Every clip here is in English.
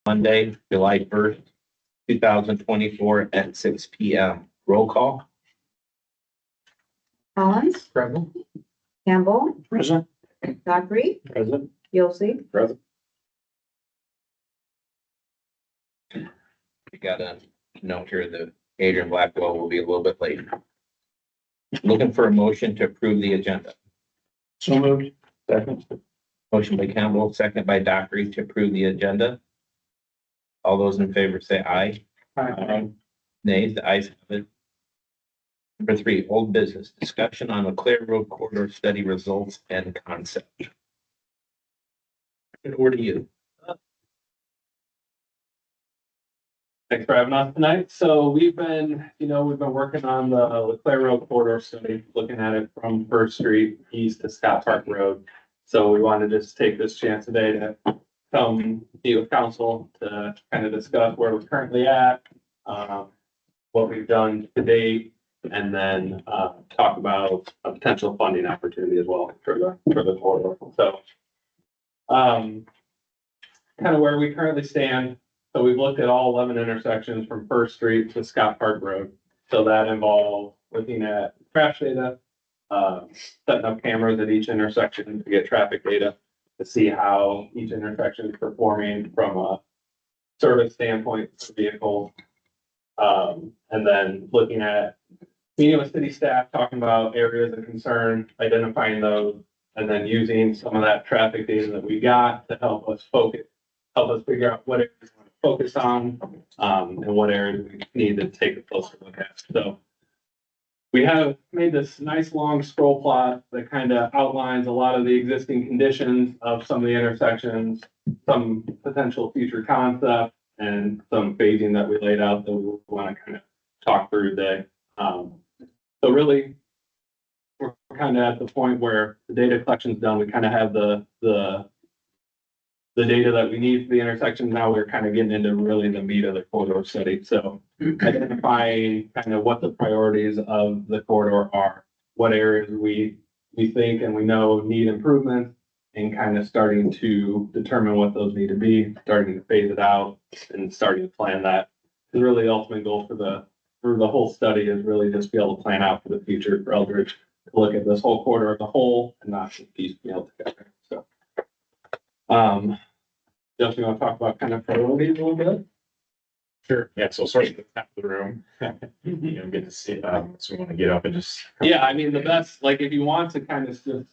Monday, July 1st, 2024 at 6 p.m. Roll call. Collins, Present. Campbell, Present. Dockery, Present. Yossi, Present. We got a note here that Adrian Blackwell will be a little bit late. Looking for a motion to approve the agenda. So moved. Second. Motion by Campbell, second by Dockery to approve the agenda. All those in favor say aye. Aye. Nays, the ayes have it. Number 3, old business, discussion on the Clare Road corridor study results and concept. And over to you. Thanks for having us tonight. So we've been working on the Leclerc Road corridor study, looking at it from First Street east to Scott Park Road. So we wanted to just take this chance today to come meet with council to kind of discuss where we're currently at, what we've done to date, and then talk about a potential funding opportunity as well for the corridor. So kind of where we currently stand. So we've looked at all 11 intersections from First Street to Scott Park Road. So that involved looking at crash data, setting up cameras at each intersection to get traffic data to see how each intersection is performing from a service standpoint for vehicles. And then looking at meeting with city staff, talking about areas of concern, identifying those, and then using some of that traffic data that we got to help us figure out what areas we want to focus on, and what areas we need to take a closer look at. So we have made this nice long scroll plot that kind of outlines a lot of the existing conditions of some of the intersections, some potential future concepts, and some phasing that we laid out that we want to kind of talk through today. So really, we're kind of at the point where the data collection's done. We kind of have the data that we need for the intersections. Now we're kind of getting into really the meat of the corridor study. So identifying kind of what the priorities of the corridor are, what areas we think and we know need improvement, and kind of starting to determine what those need to be, starting to phase it out and starting to plan that. Is really the ultimate goal for the whole study is really just be able to plan out for the future for Eldridge, to look at this whole corridor as a whole and not just piecemeal together. So Jeff, you want to talk about kind of priorities a little bit? Sure. Yeah. So sort of the top of the room, get to see, so we want to get up and just. Yeah, I mean, the best, like, if you want to kind of just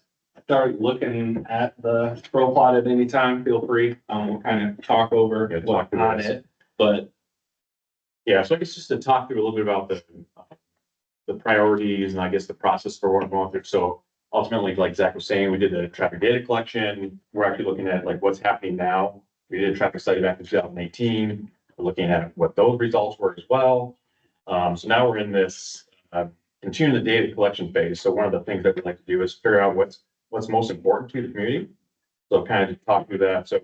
start looking at the scroll plot at any time, feel free. We'll kind of talk over Yeah, what's talk through on this. it, but Yeah. So I guess just to talk through a little bit about the priorities and I guess the process for what we're going through. So ultimately, like Zach was saying, we did the traffic data collection. We're actually looking at like what's happening now. We did a traffic study back in 2018. We're looking at what those results were as well. So now we're in this continuing the data collection phase. So one of the things that we like to do is figure out what's most important to the community. So kind of talk through that. So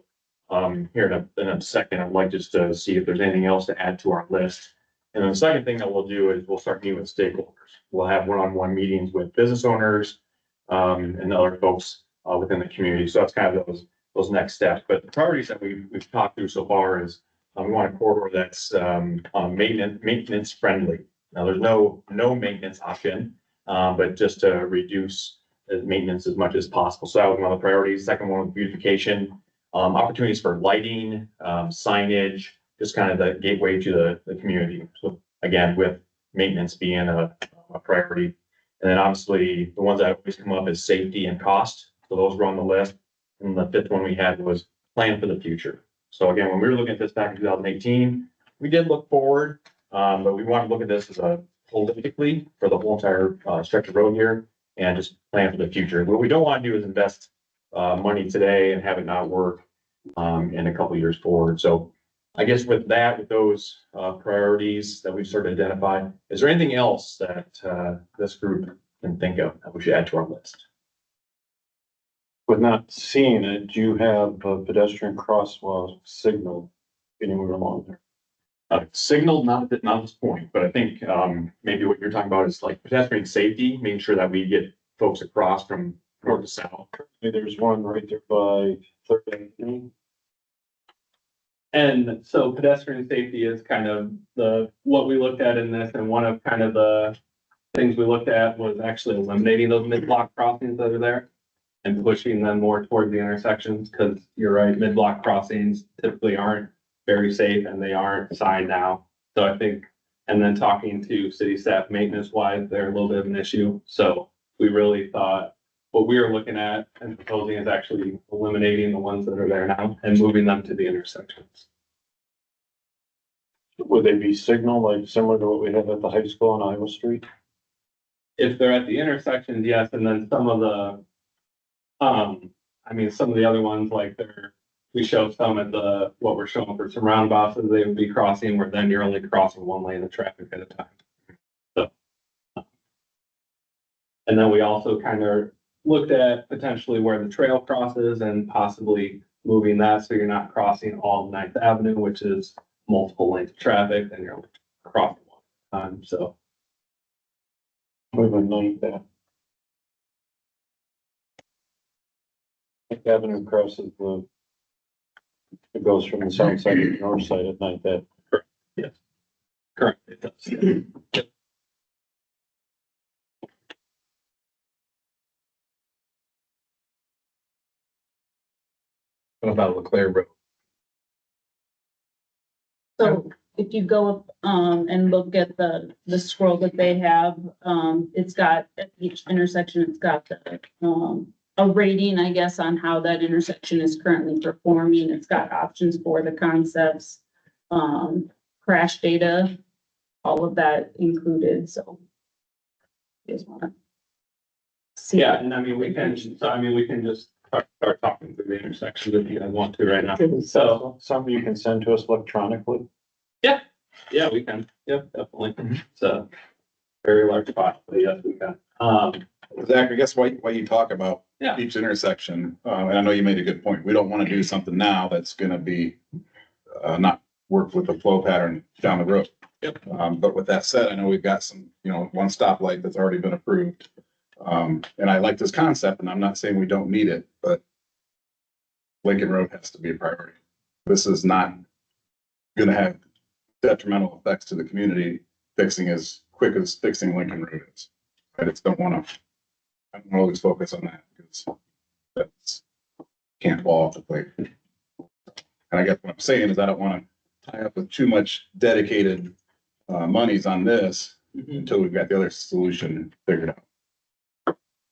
here in a second, I'd like just to see if there's anything else to add to our list. And then the second thing that we'll do is we'll start meeting with stakeholders. We'll have one-on-one meetings with business owners and other folks within the community. So that's kind of those next steps. But the priorities that we've talked through so far is we want a corridor that's maintenance friendly. Now there's no maintenance option, but just to reduce the maintenance as much as possible. So that was one of the priorities. Second one was beautification, opportunities for lighting, signage, just kind of the gateway to the community. So again, with maintenance being a priority. And then obviously the ones that always come up is safety and cost. So those were on the list. And the fifth one we had was plan for the future. So again, when we were looking at this back in 2018, we did look forward, but we want to look at this as a holistically for the whole entire stretch of road here and just plan for the future. What we don't want to do is invest money today and have it not work in a couple of years forward. So I guess with those priorities that we've sort of identified, is there anything else that this group can think of that we should add to our list? With not seeing it, do you have a pedestrian crosswalk signal anywhere along there? Signal, not at this point, but I think maybe what you're talking about is like pedestrian safety, making sure that we get folks across from north to south. There's one right there by Third Avenue. And so pedestrian safety is kind of what we looked at in this, and one of kind of the things we looked at was actually eliminating those mid-block crossings that are there and pushing them more toward the intersections, because you're right, mid-block crossings typically aren't very safe and they aren't signed now. So I think, and then talking to city staff maintenance wise, they're a little bit of an issue. So we really thought what we were looking at and proposing is actually eliminating the ones that are there now and moving them to the intersections. Would they be signal like similar to what we have at the high school on Iowa Street? If they're at the intersections, yes, and then some of the, some of the other ones, like we show some at what we're showing for some roundabouts, they would be crossing where then you're only crossing one lane of traffic at a time. So. And then we also kind of looked at potentially where the trail crosses and possibly moving that so you're not crossing all 9th Avenue, which is multiple lanes of traffic, and you're only crossing one time, so. We would need that. Ninth Avenue crosses it goes from the south side to the north side at night. That Correct, it does. What about Leclerc Road? So if you go up, and look at the scroll that they have, it's got at each intersection, it's got a rating, I guess, on how that intersection is currently performing. It's got options for the concepts, crash data, all of that included, so. You guys wanna see? Yeah, and we can just start talking through the intersections if you guys want to right now. So, something you can send to us electronically. yeah, we can. Yep, definitely. It's a very large spot, but yes, we can. Zach, I guess why you talk about Yeah. each intersection, and I know you made a good point. We don't want to do something now that's gonna be not work with the flow pattern down the road. Yep. But with that said, I know we've got some, one stoplight that's already been approved. And I like this concept, and I'm not saying we don't need it, but Lincoln Road has to be a priority. This is not gonna have detrimental effects to the community fixing as quick as fixing Lincoln Road is. I just don't wanna always focus on that because that's can't fall off the plate. And I guess what I'm saying is I don't wanna tie up with too much dedicated monies on this until we've got the other solution figured out.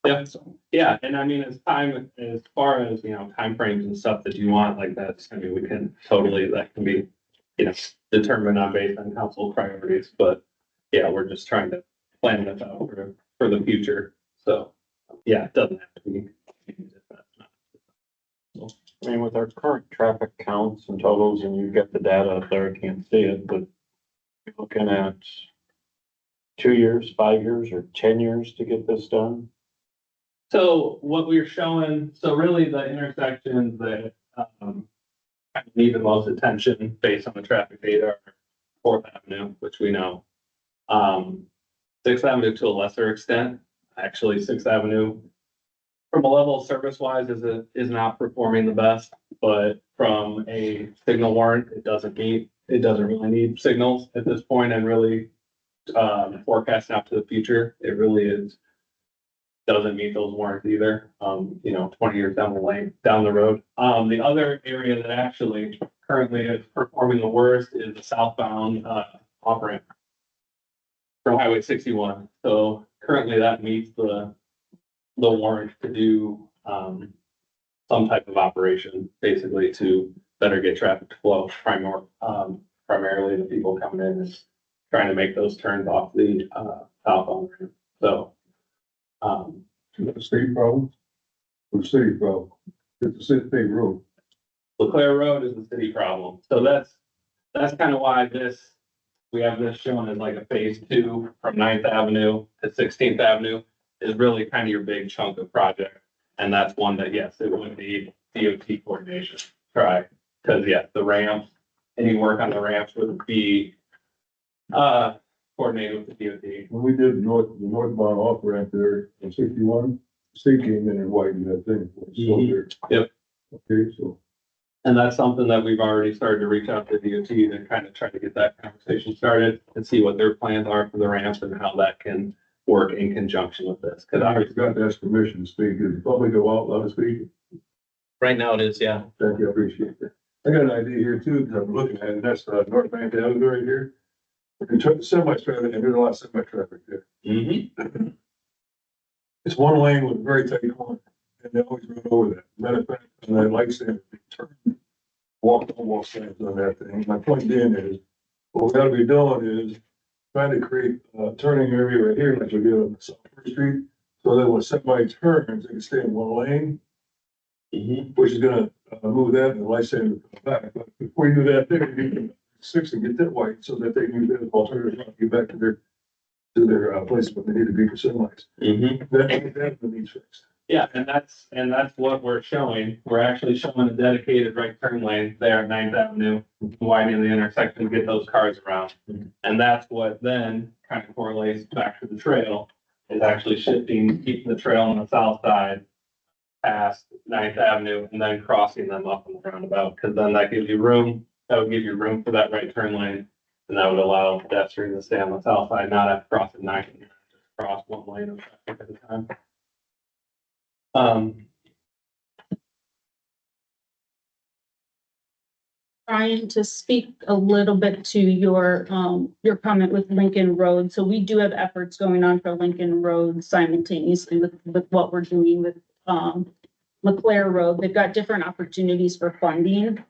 Yeah. So, Yeah, and as far as, timeframes and stuff that you want, like that's, we can totally, that can be, determined on based on council priorities, but yeah, we're just trying to plan this out for the future. So, yeah, it doesn't have to be. With our current traffic counts and totals, and you get the data up there, I can't see it, but you're looking at 2 years, 5 years, or 10 years to get this done. So what we're showing, so really the intersections that, need the most attention based on the traffic data are 4th Avenue, which we know. 6th Avenue to a lesser extent, actually 6th Avenue from a level of service wise is not performing the best, but from a signal warrant, it doesn't really need signals at this point, and really forecasting out to the future, it really doesn't meet those warrants either. 20 years down the road. The other area that actually currently is performing the worst is the southbound off ramp from Highway 61. So currently that meets the warrant to do some type of operation, basically to better get traffic to flow. Primarily the people coming in is trying to make those turns off the southbound ramp. So. The state problem? The city problem? It's a state road. Leclerc Road is a city problem. So that's kind of why we have this shown as like a phase 2 from 9th Avenue to 16th Avenue is really kind of your big chunk of project. And that's one that, yes, it would need DOT coordination. Try, because yes, the ramps, any work on the ramps would be coordinated with the DOT. When we did the northbound off ramp there in 61, state came in and widened that thing. So there. Yep. Okay, so And that's something that we've already started to reach out to DOT to kind of try to get that conversation started and see what their plans are for the ramp and how that can work in conjunction with this. Cause I obviously, forgot to ask permission to speak. Is the public go out loud to speak? Right now it is, yeah. Thank you, I appreciate that. I got an idea here too, because I'm looking at it, that's North Bank Avenue right here. In terms of semi-traffic, and there's a lot of semi-traffic there. It's one lane with a very tight corner, and they always run over that. Matter of fact, on that light stand, they turn, walk almost stands on that thing. My point being is, what we gotta be doing is trying to create a turning area right here, like we did on South First Street, so that when somebody turns, they can stay in one lane, which is gonna move that and the light stand will come back. But before you do that, they're gonna need six and get that white so that they can use that as alternative route, get back to their place where they need to be for semis. That needs fixed. yeah, and that's what we're showing. We're actually showing a dedicated right turn lane there at 9th Avenue, widening the intersection to get those cars around. And that's what then kind of correlates back to the trail, is actually shifting, keeping the trail on the south side past 9th Avenue and then crossing them up on the roundabout, because then that gives you room, that would give you room for that right turn lane. And that would allow pedestrians to stay on the south side, not have to cross at 9th, and just cross one lane of traffic at a time. Trying to speak a little bit to your comment with Lincoln Road. So we do have efforts going on for Lincoln Road simultaneously with what we're doing with, LeClaire Road. They've got different opportunities for funding.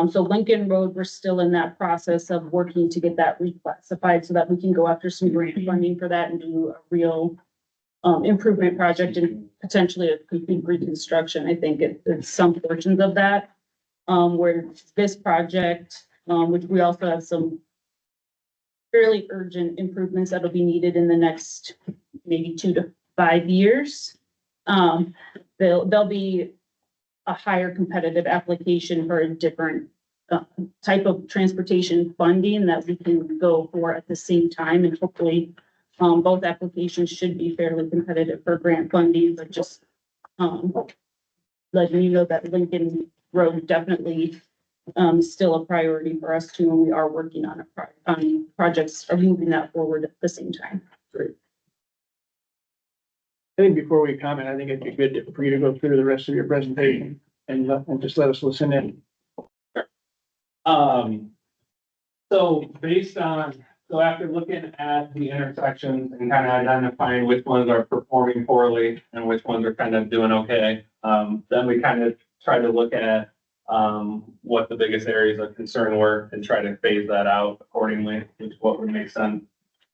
So Lincoln Road, we're still in that process of working to get that reclassified so that we can go after some grant funding for that and do a real improvement project and potentially a complete reconstruction. I think it's some portions of that. Where this project, which we also have some fairly urgent improvements that'll be needed in the next maybe 2 to 5 years. There'll be a higher competitive application for a different type of transportation funding that we can go for at the same time, and hopefully both applications should be fairly competitive for grant funding, but just letting you know that Lincoln Road definitely still a priority for us too, and we are working on projects or moving that forward at the same time. I think before we comment, I think it'd be good for you to go through the rest of your presentation and just let us listen in. So after looking at the intersections and kind of identifying which ones are performing poorly and which ones are kind of doing okay, then we kind of try to look at what the biggest areas of concern were and try to phase that out accordingly, which is what would make sense.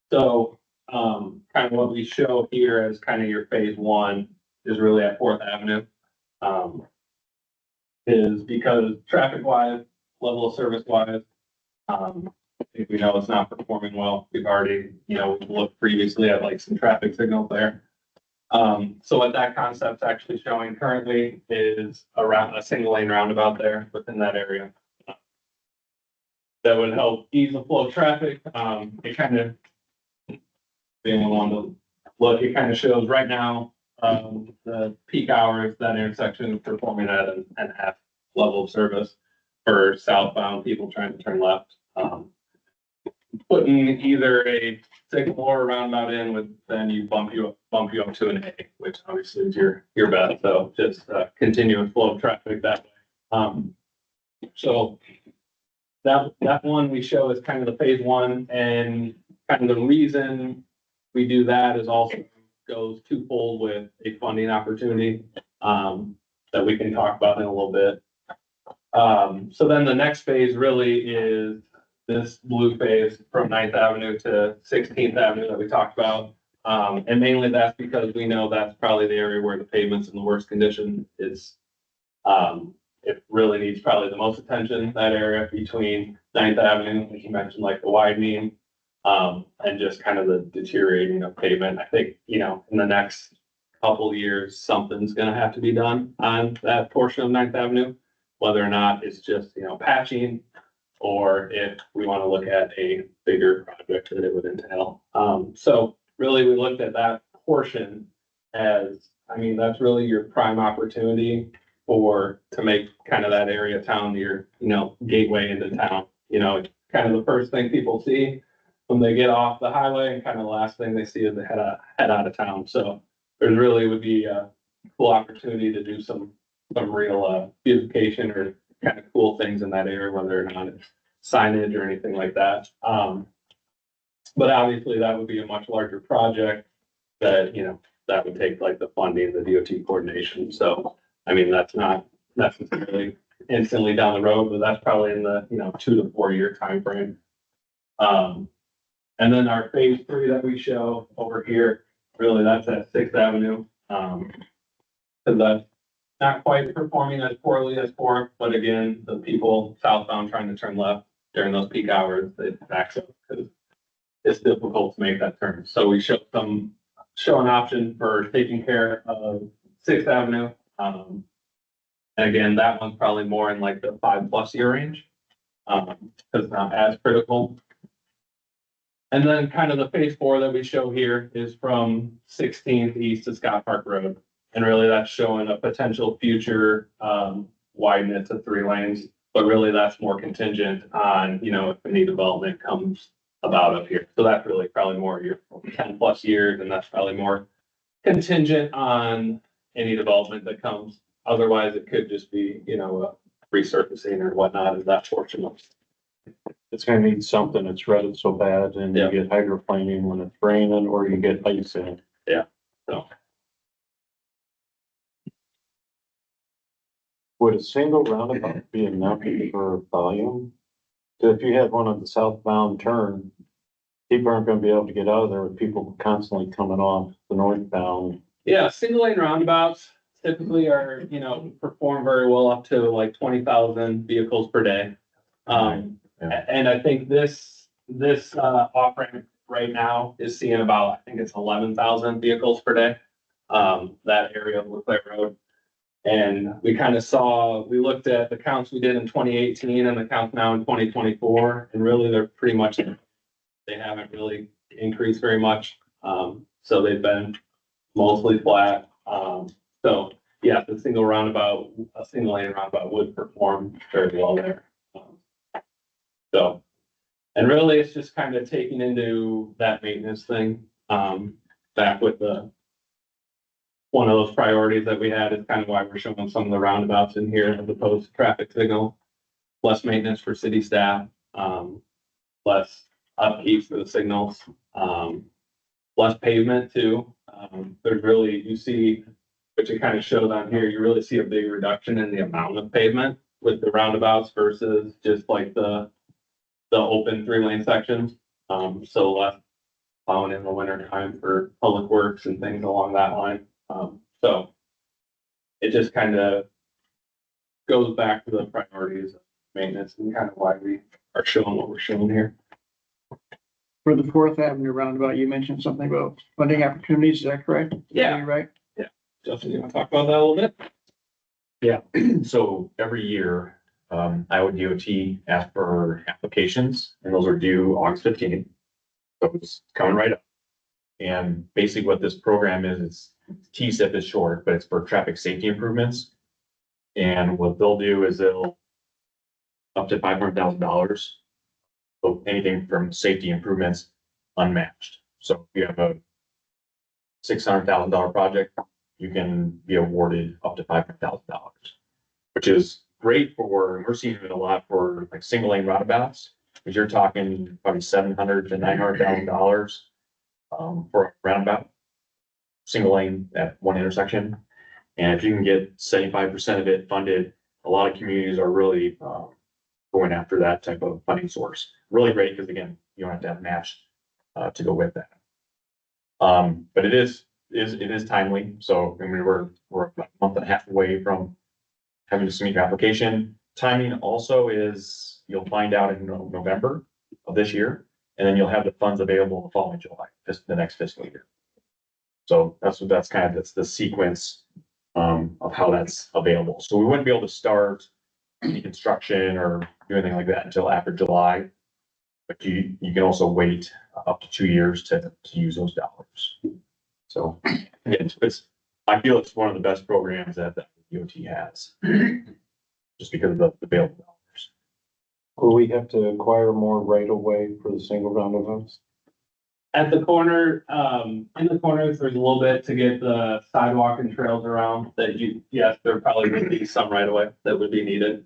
So kind of what we show here as kind of your phase one is really at 4th Avenue. Is because traffic wise, level of service wise, I think we know it's not performing well. We've already, looked previously at like some traffic signals there. So what that concept's actually showing currently is around a single lane roundabout there within that area. That would help ease the flow of traffic. It kind of, being one to look, it kind of shows right now, the peak hours, that intersection is performing at an half level of service for southbound people trying to turn left. Putting either a signal or a roundabout in with, then you bump you up to an A, which obviously is your best. So just continuous flow of traffic that way. So that one we show is kind of the phase one, and kind of the reason we do that is also goes twofold with a funding opportunity that we can talk about in a little bit. So then the next phase really is this blue phase from 9th Avenue to 16th Avenue that we talked about. And mainly that's because we know that's probably the area where the pavement's in the worst condition. It really needs probably the most attention, that area between 9th Avenue, like you mentioned, like the widening, and just kind of the deteriorating of pavement. I think, in the next couple of years, something's gonna have to be done on that portion of 9th Avenue, whether or not it's just, patching, or if we want to look at a bigger project that it would entail. So really, we looked at that portion as, that's really your prime opportunity to make kind of that area of town your, gateway into town. Kind of the first thing people see when they get off the highway, and kind of the last thing they see is they head out of town. So there's really would be a cool opportunity to do some real beautification or kind of cool things in that area, whether or not it's signage or anything like that. But obviously that would be a much larger project that, that would take like the funding, the DOT coordination. So, I mean, that's not necessarily instantly down the road, but that's probably in the, 2 to 4 year timeframe. And then our phase 3 that we show over here, really that's at 6th Avenue. Cause that's not quite performing as poorly as 4th, but again, the people southbound trying to turn left during those peak hours, they back up because it's difficult to make that turn. So we show an option for taking care of 6th Avenue. And again, that one's probably more in like the 5+ year range. Cause it's not as critical. And then kind of the phase 4 that we show here is from 16th east to Scott Park Road. And really that's showing a potential future, widen it to 3 lanes, but really that's more contingent on, if any development comes about up here. So that's really probably more your 10+ years, and that's probably more contingent on any development that comes. Otherwise, it could just be, a resurfacing or whatnot, is that fortunate. It's gonna need something that's rutted so bad and you Yeah. get hydroplaning when it's raining or you get ice in it. Yeah, so. Would a single roundabout be enough for volume? So if you had one on the southbound turn, people aren't gonna be able to get out of there with people constantly coming off the northbound. Yeah, single lane roundabouts typically are, perform very well up to like 20,000 vehicles per day. And I think this offering right now is seeing about, I think it's 11,000 vehicles per day. That area of Leclerc Road. And we kind of we looked at the counts we did in 2018 and the counts now in 2024, and really they're pretty much, they haven't really increased very much. So they've been mostly flat. So yeah, a single lane roundabout would perform very well there. So, and really it's just kind of taking into that maintenance thing, back with one of those priorities that we had is kind of why we're showing some of the roundabouts in here as opposed to traffic signal. Less maintenance for city staff, less upkeep for the signals, less pavement too. There's really, you see, which it kind of shows on here, you really see a big reduction in the amount of pavement with the roundabouts versus just like the open 3-lane sections. So less plowing in the winter time for public works and things along that line. So it just kind of goes back to the priorities of maintenance and kind of why we are showing what we're showing here. For the 4th Avenue roundabout, you mentioned something about funding opportunities, is that correct? Yeah. Are you right? Justin, you want to talk about that a little bit? Yeah, so every year, Iowa DOT asks for applications, and those are due August 15th. So it's coming right up. And basically what this program is, TSIP is short, but it's for traffic safety improvements. And what they'll do is they'll up to $500,000. So anything from safety improvements unmatched. So if you have a $600,000 project, you can be awarded up to $500,000, which is great we're seeing it a lot for like single lane roundabouts, because you're talking probably $700,000 to $900,000 for a roundabout, single lane at one intersection. And if you can get 75% of it funded, a lot of communities are really going after that type of funding source. Really great because again, you don't have to have match to go with that. But it is timely. So I mean, we're about a month and a half away from having to submit your application. Timing also is, you'll find out in November of this year, and then you'll have the funds available the following July, the next fiscal year. So that's the sequence of how that's available. So we wouldn't be able to start any construction or do anything like that until after July. But you can also wait up to 2 years to use those dollars. So yeah, I feel it's one of the best programs that DOT has. Just because of the available dollars. Will we have to acquire more right of way for the single roundabouts? At the corner, in the corners, there's a little bit to get the sidewalk and trails around that yes, there probably would be some right away that would be needed.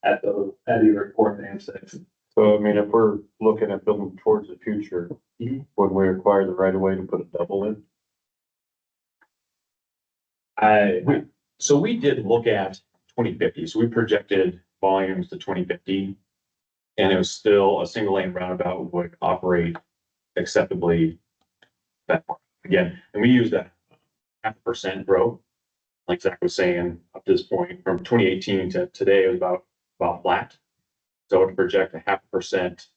At either fourth and sixth. So I mean, if we're looking at building towards the future, Mhm. would we acquire the right of way to put a double in? So we did look at 2050, so we projected volumes to 2050. And it was still a single lane roundabout would operate acceptably that far. Again, and we used a 0.5% growth. Like Zach was saying, up to this point, from 2018 to today, it was about flat. So to project a 0.5%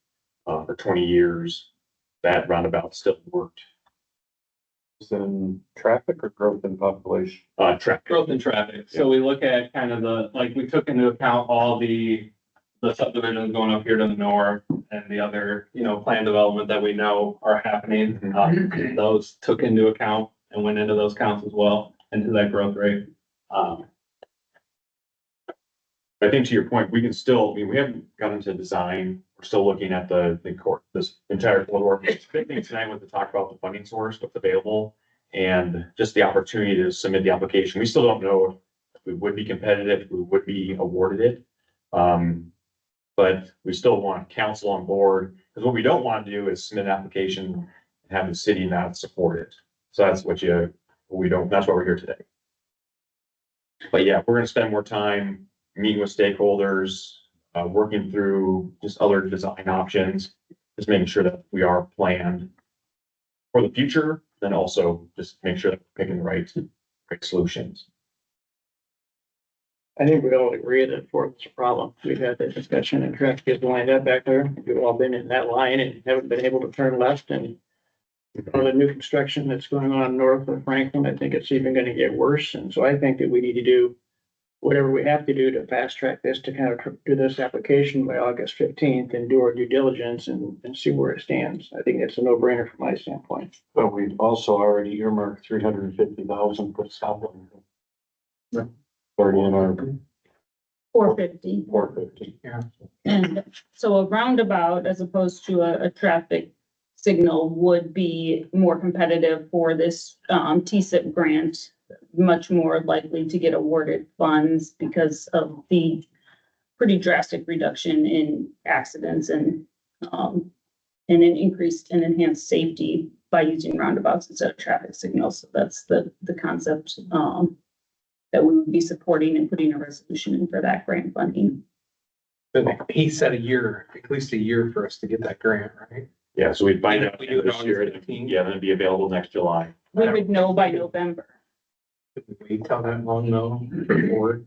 for 20 years, that roundabout still worked. Is it in traffic or growth in population? Traffic. Growth in traffic. So we look at kind of we took into account all the subdivisions going up here to the north and the other, planned development that we know are happening. Those took into account and went into those counts as well, into that growth rate. I think to your point, we can still, we haven't gotten into design. We're still looking at this entire corridor. The big thing tonight was to talk about the funding source, what's available, and just the opportunity to submit the application. We still don't know if we would be competitive, if we would be awarded it. But we still want council on board, because what we don't want to do is submit an application and have the city not support it. So that's that's why we're here today. But yeah, we're gonna spend more time meeting with stakeholders, working through just other design options, just making sure that we are planned for the future, then also just make sure that we're picking the right solutions. I think we all agree that Fourth is a problem. We've had that discussion and traffic is lined up back there. We've all been in that line and haven't been able to turn left, and all the new construction that's going on north of Franklin, I think it's even gonna get worse. And so I think that we need to do whatever we have to do to fast track this, to kind of do this application by August 15th and do our due diligence and see where it stands. I think it's a no-brainer from my standpoint. But we've also already earmarked 350,000 for stop lane. Already in our 450. 450. And so a roundabout as opposed to a traffic signal would be more competitive for this TSIP grant, much more likely to get awarded funds because of the pretty drastic reduction in accidents and an increased and enhanced safety by using roundabouts instead of traffic signals. So that's the concept that we would be supporting and putting a resolution in for that grant funding. But he said a year, at least a year for us to get that grant, right? Yeah, so we'd find out We do it this year, August 15th. yeah, then it'd be available next July. We would know by November. Did we wait till that long though before?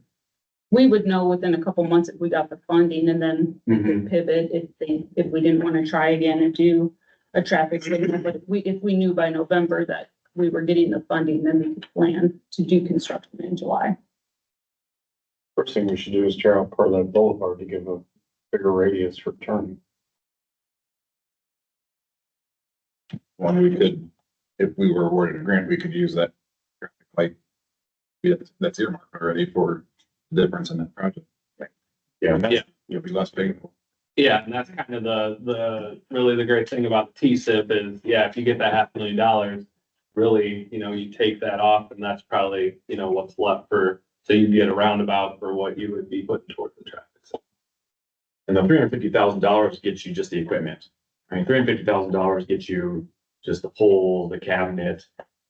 We would know within a couple months if we got the funding, and then we could pivot if we didn't want to try again and do a traffic signal. But if we knew by November that we were getting the funding, then we could plan to do construction in July. First thing we should do is tear out part of that boulevard to give a bigger radius for turning. Well, we could, if we were awarded a grant, we could use that traffic light. Yeah, that's earmarked already for the difference in that project. Yeah, You'll be less painful. Yeah, and that's kind of really the great thing about the TSIP is, if you get that $500,000, really, you take that off and that's probably, what's left so you get a roundabout for what you would be putting towards the traffic. So, and the $350,000 gets you just the equipment. I mean, $350,000 gets you just the pole, the cabinet,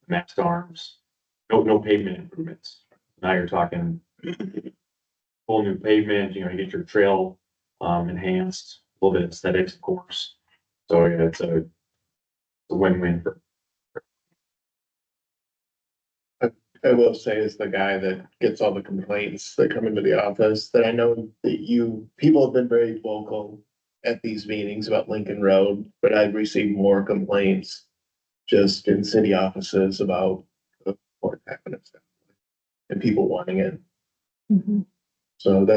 mast arms, no pavement improvements. Now you're talking whole new pavement, you get your trail enhanced, a little bit of aesthetics, of course. So yeah, it's a win-win for. I will say, as the guy that gets all the complaints that come into the office, that I know that people have been very vocal at these meetings about Lincoln Road, but I've received more complaints just in city offices about what happened and people wanting it. Mhm. So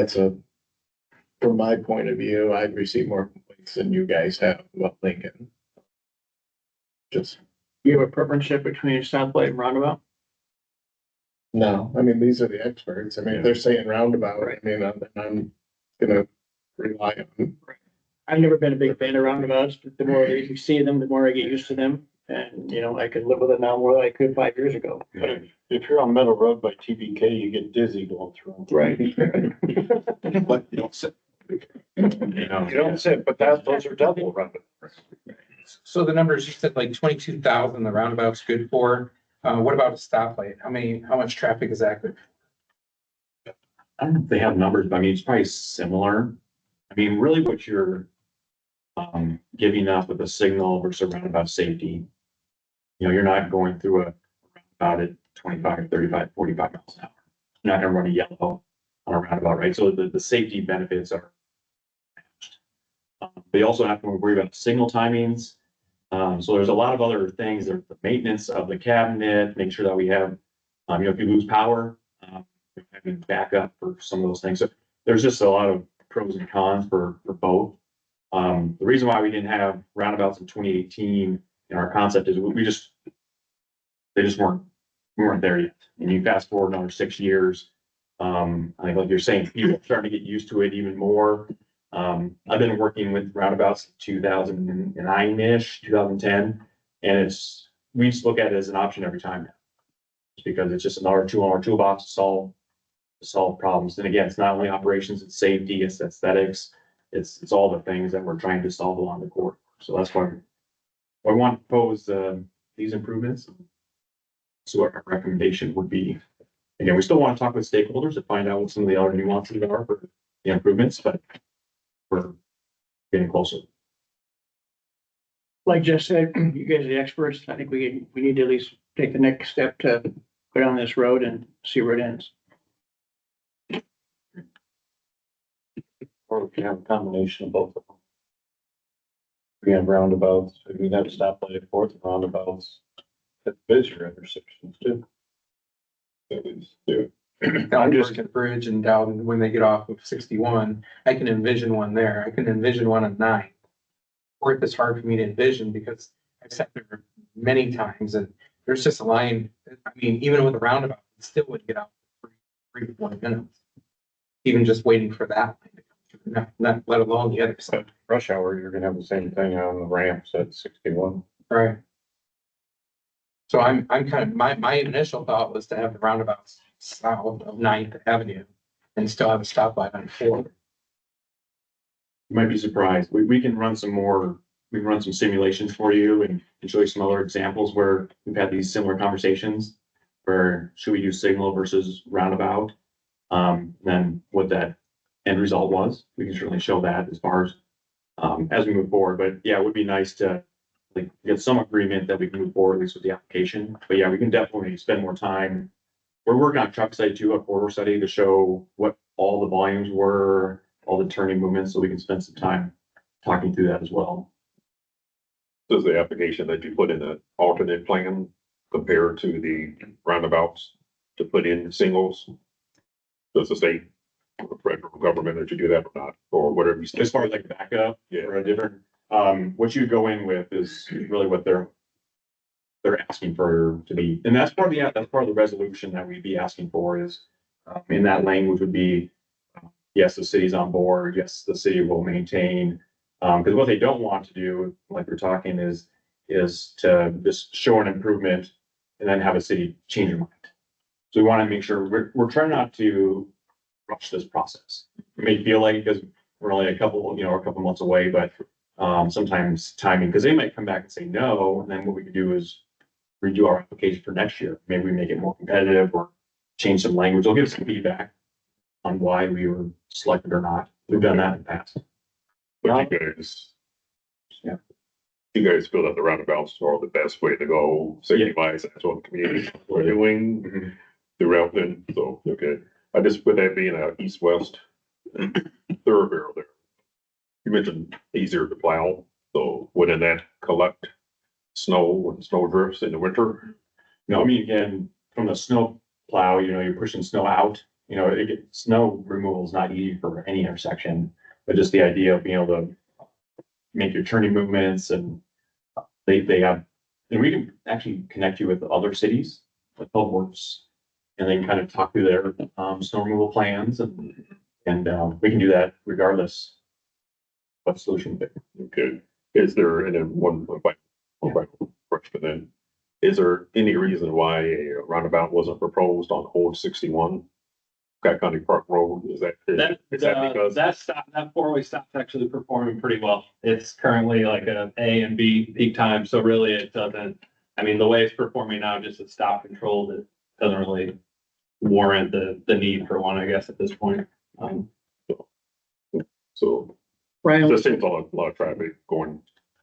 from my point of view, I've received more complaints than you guys have about Lincoln. Just, You have a preference between a stoplight and roundabout? No, I mean, these are the experts. I mean, if they're saying roundabout, I mean, I'm gonna rely on. I've never been a big fan of roundabouts, but the more you see them, the more I get used to them. And, you know, I could live with it now more than I could 5 years ago. But if you're on Meadow Road by TBK, you get dizzy going through. Right. But you don't sit. You don't sit, but those are double running. So the numbers, you said like 22,000, the roundabout's good for. What about a stoplight? How much traffic is active? I don't know if they have numbers, but I mean, it's probably similar. I mean, really what you're giving up with a signal versus a roundabout safety. You know, you're not going through a roundabout at 25, 35, 45 miles an hour. You're not gonna run a yellow on a roundabout, right? So the safety benefits are matched. They also have to worry about signal timings. So there's a lot of other things, there's the maintenance of the cabinet, make sure that we have, you know, if you lose power, having backup for some of those things. So there's just a lot of pros and cons for both. The reason why we didn't have roundabouts in 2018 in our concept is they just we weren't there yet. And you fast forward another 6 years, I think like you're saying, people are starting to get used to it even more. I've been working with roundabouts 2009-ish, 2010, and we just look at it as an option every time now. Because it's just another tool in our toolbox to solve problems. And again, it's not only operations, it's safety, it's aesthetics, it's all the things that we're trying to solve along the corridor. So that's why I want to propose these improvements. So what our recommendation would be. Again, we still want to talk with stakeholders to find out what some of the other nuances are for the improvements, but we're getting closer. Like Jeff said, you guys are the experts. I think we need to at least take the next step to go down this road and see where it ends. Or we can have a combination of both of them. We have roundabouts, we have stoplight at Fourth, roundabouts at visitor intersections too. Down Bridge Bridge and down when they get off of 61, I can envision one there. I can envision one on 9. Fourth is hard for me to envision because I've sat there many times and there's just a line. I mean, even with a roundabout, it still would get out for 3 to 4 minutes. Even just waiting for that line to come through, not let alone the other side. Rush hour, you're gonna have the same thing on the ramps at 61. Right. So I'm kind of, my initial thought was to have the roundabouts south of 9th Avenue and still have a stoplight on 4th. You might be surprised. We can run some simulations for you and show you some other examples where we've had these similar conversations. Where should we use signal versus roundabout? Then what that end result was. We can certainly show that as far as we move forward. But yeah, it would be nice to like get some agreement that we can move forward at least with the application. But yeah, we can definitely spend more time. We're working on truck study too, a corridor study to show what all the volumes were, all the turning movements, so we can spend some time talking through that as well. Does the application that you put in an alternate plan compare to the roundabouts to put in singles? Does the state or federal government that you do that or not, or whatever you say? As far as like backup, Yeah. or a different, what you go in with is really what they're asking for to be, and that's part of the resolution that we'd be asking for is, in that language would be, yes, the city's on board, yes, the city will maintain. Because what they don't want to do, like we're talking, is to just show an improvement and then have a city change their mind. So we want to make sure we're trying not to rush this process. It may feel like because we're only a couple months away, but sometimes timing, because they might come back and say no, and then what we can do is redo our application for next year. Maybe we make it more competitive or change some language. They'll give us some feedback on why we were selected or not. We've done that in the past. But you guys feel that the roundabouts are the best way to go, safety wise, that's what the community are doing throughout then, so, okay. I just, with that being a east-west thoroughfare there. You mentioned easier to plow, so wouldn't that collect snow and snow drifts in the winter? No, I mean, again, from the snow plow, you're pushing snow out, snow removal is not easy for any intersection, but just the idea of being able to make your turning movements and they have, and we can actually connect you with other cities, like Public Works and they can kind of talk through their, snow removal plans and, we can do that regardless what solution. Okay, is there, and then one question then, is there any reason why a roundabout wasn't proposed on Old 61? Scott County Park Road, is that because? That four-way stop's actually performing pretty well. It's currently like a and B peak time, so really it doesn't, I mean, the way it's performing now, just a stop control, that doesn't really warrant the need for one, I guess, at this point. So Ryan, there seems a lot of traffic going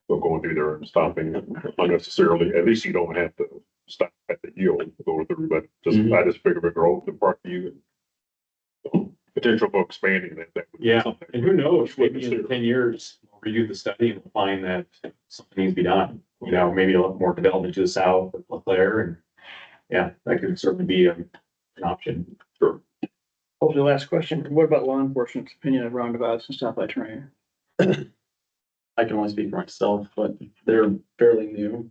through there and stopping unnecessarily. At least you don't have to stop at the yield to go through, but I just figure it growth and park you. Potential for expanding that. Would be Yeah, something. and who knows, maybe in 10 years, we'll redo the study and we'll find that something needs to be done. You know, maybe a lot more development to the south of LeClaire, and yeah, that could certainly be an option. Sure. hopefully last question. What about law enforcement's opinion of roundabouts and stoplight terrain? I can only speak for myself, but they're fairly new.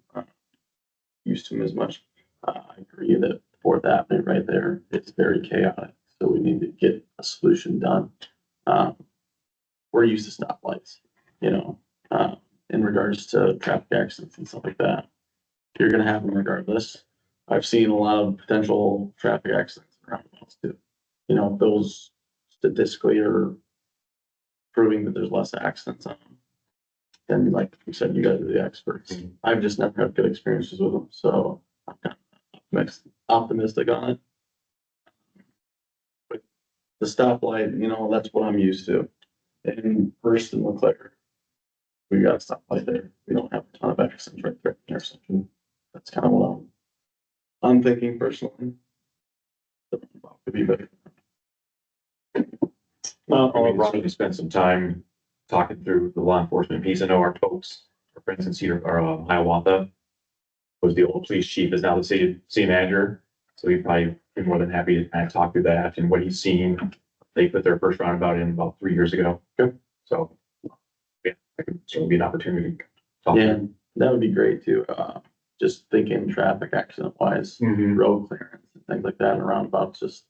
Used to them as much. I agree that Fourth Avenue right there, it's very chaotic, so we need to get a solution done. We're used to stoplights, in regards to traffic accidents and stuff like that. You're gonna have them regardless. I've seen a lot of potential traffic accidents around those too. Those statistically are proving that there's less accidents on them. And like you said, you guys are the experts. I've just never had good experiences with them, so I'm kind of optimistic on it. But the stoplight, that's what I'm used to. And First and LeClaire, we got a stoplight there. We don't have a ton of accidents right there at the intersection. That's kind of what I'm thinking personally. Could be better. Well, I'll certainly spend some time talking through the law enforcement piece. I know our folks, our friends in Hiawatha, was the old police chief, is now the city manager. So he'd probably be more than happy to kind of talk through that and what he's seen. They put their first roundabout in about 3 years ago. So, yeah, that could certainly be an opportunity. to talk Yeah, through. that would be great too. Just thinking traffic accident wise, road clearance and things like that, and roundabouts just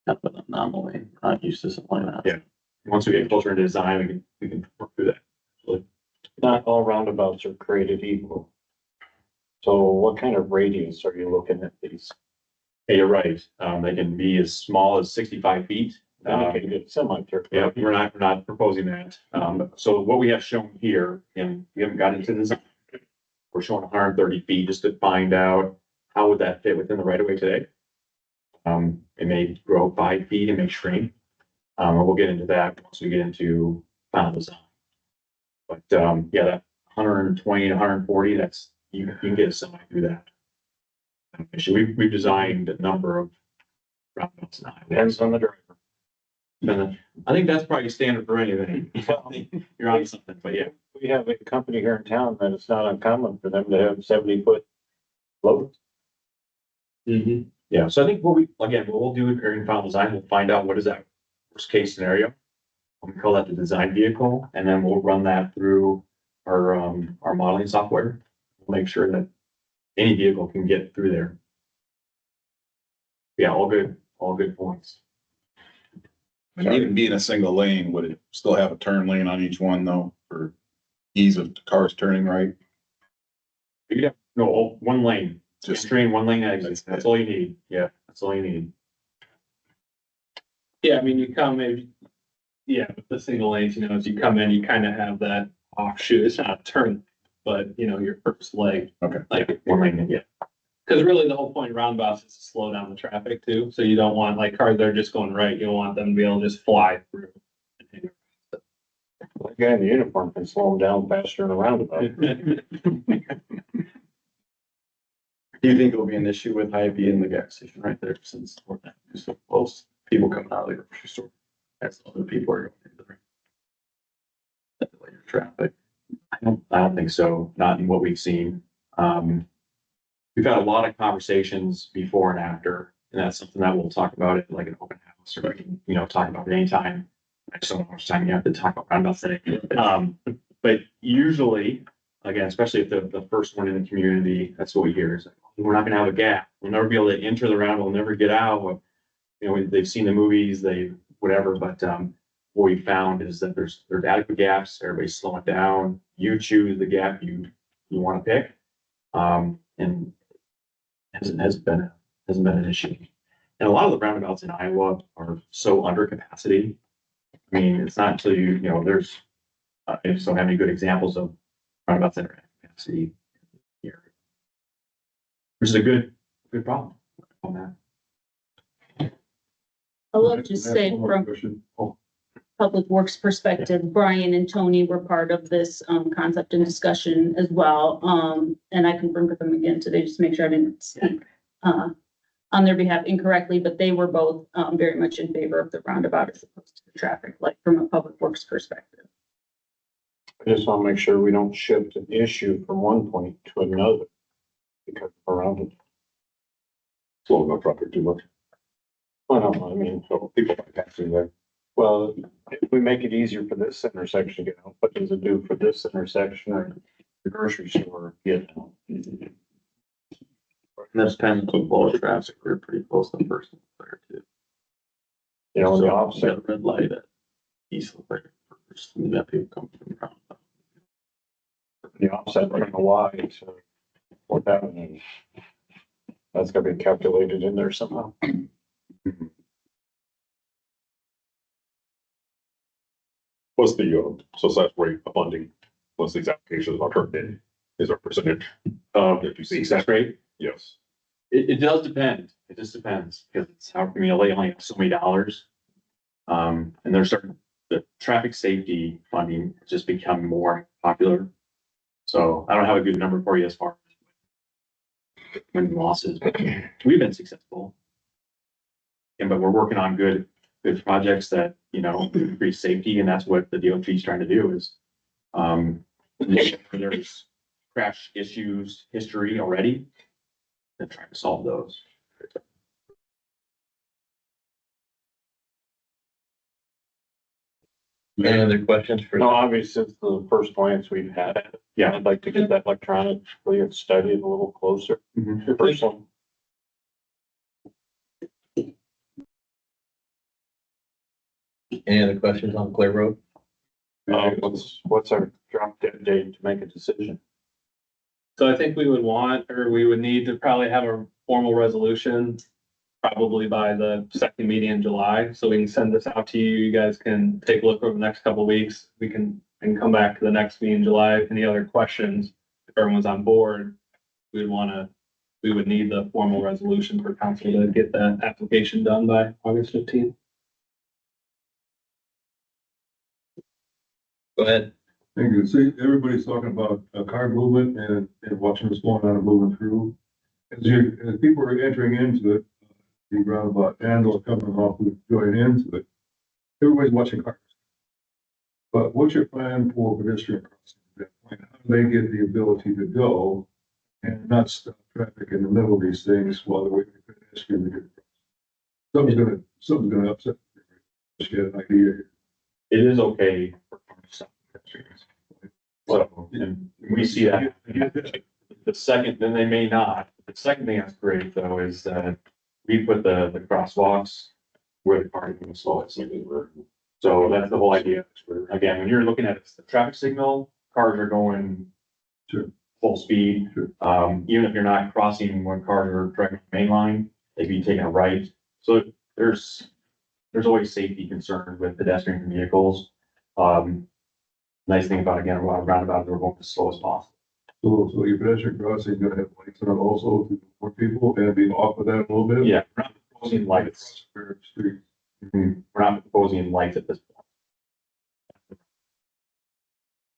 kind of an anomaly. We're not used to something like that. Yeah. Once we get closer into design, we can work through that. Not all roundabouts are created equal. So what kind of radius are you looking at these? Hey, you're right. They can be as small as 65 feet. You can get semi-turf. Yeah, we're not proposing that. So what we have shown here, and we haven't got into design. We're showing 130 feet just to find out how would that fit within the right of way today. It may grow 5 feet, it may shrink. We'll get into that once we get into final design. But, yeah, that 120 to 140, that's, you can get a semi through that. We've designed a number of roundabouts now. Depends on the driver. I think that's probably standard for anything. You're on something, but yeah. We have a company here in town that it's not uncommon for them to have 70-foot loads. Yeah, so I think what we'll do during final design, we'll find out what is that worst case scenario. We call that the design vehicle, and then we'll run that through our modeling software. We'll make sure that any vehicle can get through there. Yeah, all good points. And even being a single lane, would it still have a turn lane on each one though, for ease of cars turning right? Yeah, no, one lane, just train one lane exit. That's all you need. Yeah, that's all you need. Yeah, I mean, you come maybe, with the single lanes, as you come in, you kind of have that offshoot. It's not a turn, but your first leg. Okay. Like, One lane, yeah. because really the whole point of roundabouts is to slow down the traffic too. So you don't want like cars that are just going right. You don't want them to be able to just fly through. The guy in the uniform can slow them down faster in a roundabout. Do you think it'll be an issue with Hy-Vee in the gas station right there since Fourth Avenue is so close? People coming out of the grocery store, as other people are going into there. Later traffic. I don't think so. Not in what we've seen. We've had a lot of conversations before and after, and that's something that we'll talk about at like an open house or, talk about it anytime. I just don't know how much time you have to talk about roundabouts today. But usually, again, especially if the first one in the community, that's what we hear is like, we're not gonna have a gap. We'll never be able to enter the round. We'll never get out. You know, they've seen the movies, whatever, but, what we found is that there's adequate gaps. Everybody's slowing down. You choose the gap you want to pick. And hasn't been an issue. And a lot of the roundabouts in Iowa are so under capacity. I mean, it's not until there's, I just don't have any good examples of roundabouts that are at capacity here. Which is a good problem on that. I will just say One more from question. Public Works perspective, Brian and Tony were part of this concept and discussion as well. And I confirmed with them again today, just to make sure I didn't speak on their behalf incorrectly, but they were both very much in favor of the roundabout as opposed to the traffic light from a Public Works perspective. I just want to make sure we don't shift an issue from one point to another because around it. Slowing down traffic too much. Well, I mean, So people are passing there. well, if we make it easier for this intersection to get out, what does it do for this intersection or the grocery store get out? And that's kind of flow of traffic. We're pretty close to First and Claire too. You know, So, the offset. got a red light at east of Claire first, and you got people coming from around. The offset from the Y to Fourth Avenue. That's gonna be calculated in there somehow. What's the, success rate of funding, once these applications are turned in, is our percentage? If you see Success rate? Yes. It does depend. It just depends because it's how, they only have so many dollars. And they're starting, the traffic safety funding has just become more popular. So I don't have a good number for you as far as when losses, but we've been successful. And but we're working on good projects that, increase safety, and that's what the DOT is trying to do is, there's crash issues history already, and trying to solve those. Any other questions for? No, obviously, it's the first glance we've had at it. Yeah. I'd like to get that electronically and study it a little closer. Mhm. Personally. Any other questions on Clay Road? What's our drop dead date to make a decision? So I think we would need to probably have a formal resolution probably by the second meeting in July, so we can send this out to you. You guys can take a look over the next couple of weeks. We can come back to the next meeting in July. Any other questions, if everyone's on board, we would need the formal resolution for council to get that application done by August 15th. Go ahead. Thank you. See, everybody's talking about car movement and watching what's going on and moving through. As people are entering into it, the roundabout and or coming off who join into it, everybody's watching cars. But what's your plan for pedestrian crossing? How do they get the ability to go and not stop traffic in the middle of these things while they're waiting for pedestrian to get across? Something's gonna upset. Just get an idea here. It is okay for cars to stop pedestrians. So, and we see that. The second, then they may not. The second thing that's great though is that we put the crosswalks where the car can slow it. So that's the whole idea. Again, when you're looking at the traffic signal, cars are going Sure. full speed. Sure. Even if you're not crossing when cars are driving the main line, they'd be taking a right. So there's always safety concerns with pedestrian vehicles. Nice thing about, again, a lot of roundabouts, we're going as slow as possible. So your pedestrian crossing is gonna have lights on it also for people and be off of that a little bit? Yeah, we're not proposing lights. Street. We're not proposing lights at this point.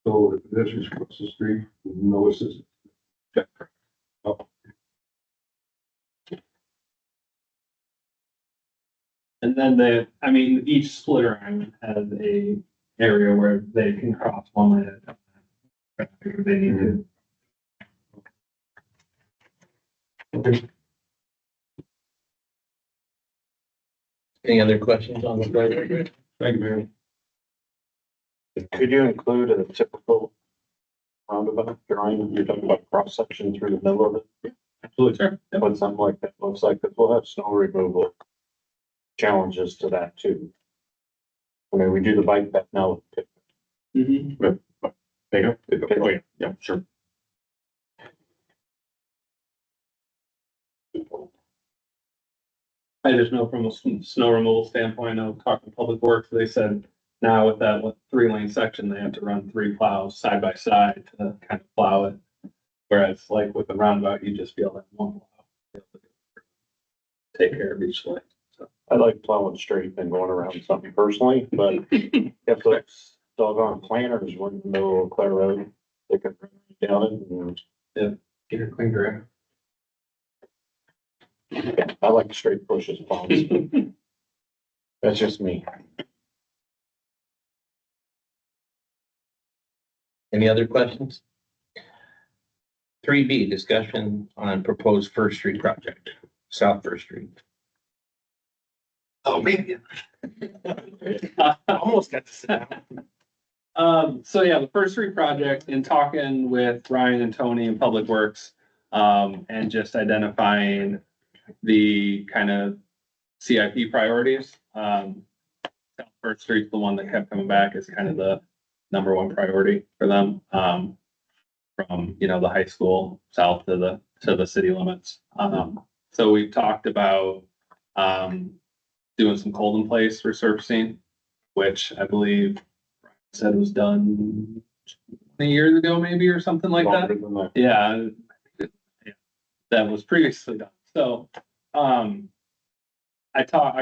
So the pedestrians cross the street with no assistance. Oh, And then each splitter island has a area where they can cross one lane at a time. If they need to. Any other questions on the Clay Road? Thank you, Mary. Could you include a typical roundabout drawing? You're talking about cross section through the middle of it? Absolutely. Sure. Yep. what something like that looks like, because we'll have snow removal challenges to that too. I mean, we do the bike path now. Mhm. There you go. Oh, yeah, yeah, sure. I just know from a snow removal standpoint, I was talking to Public Works, they said now with that 3-lane section, they have to run 3 plows side by side to kind of plow it. Whereas like with the roundabout, you just be able to have one plow. Be able to take care of each lane. So I like plowing straight than going around something personally, but if those doggone planters were in the middle of Clare Road, they could run down it and get your clean grab. I like straight pushes plows. That's just me. Any other questions? 3B, discussion on proposed First Street project, South First Street. Oh, man. Almost got to sit down. So yeah, the First Street project, in talking with Ryan and Tony in Public Works, and just identifying the kind of CIP priorities. South First Street's the one that kept coming back as kind of the number one priority for them. From, the high school south to the city limits. So we've talked about, doing some cold in place resurfacing, which I believe Ryan said was done 20 years ago, maybe, or something like that. Longer than that. Yeah. That was previously done. So, I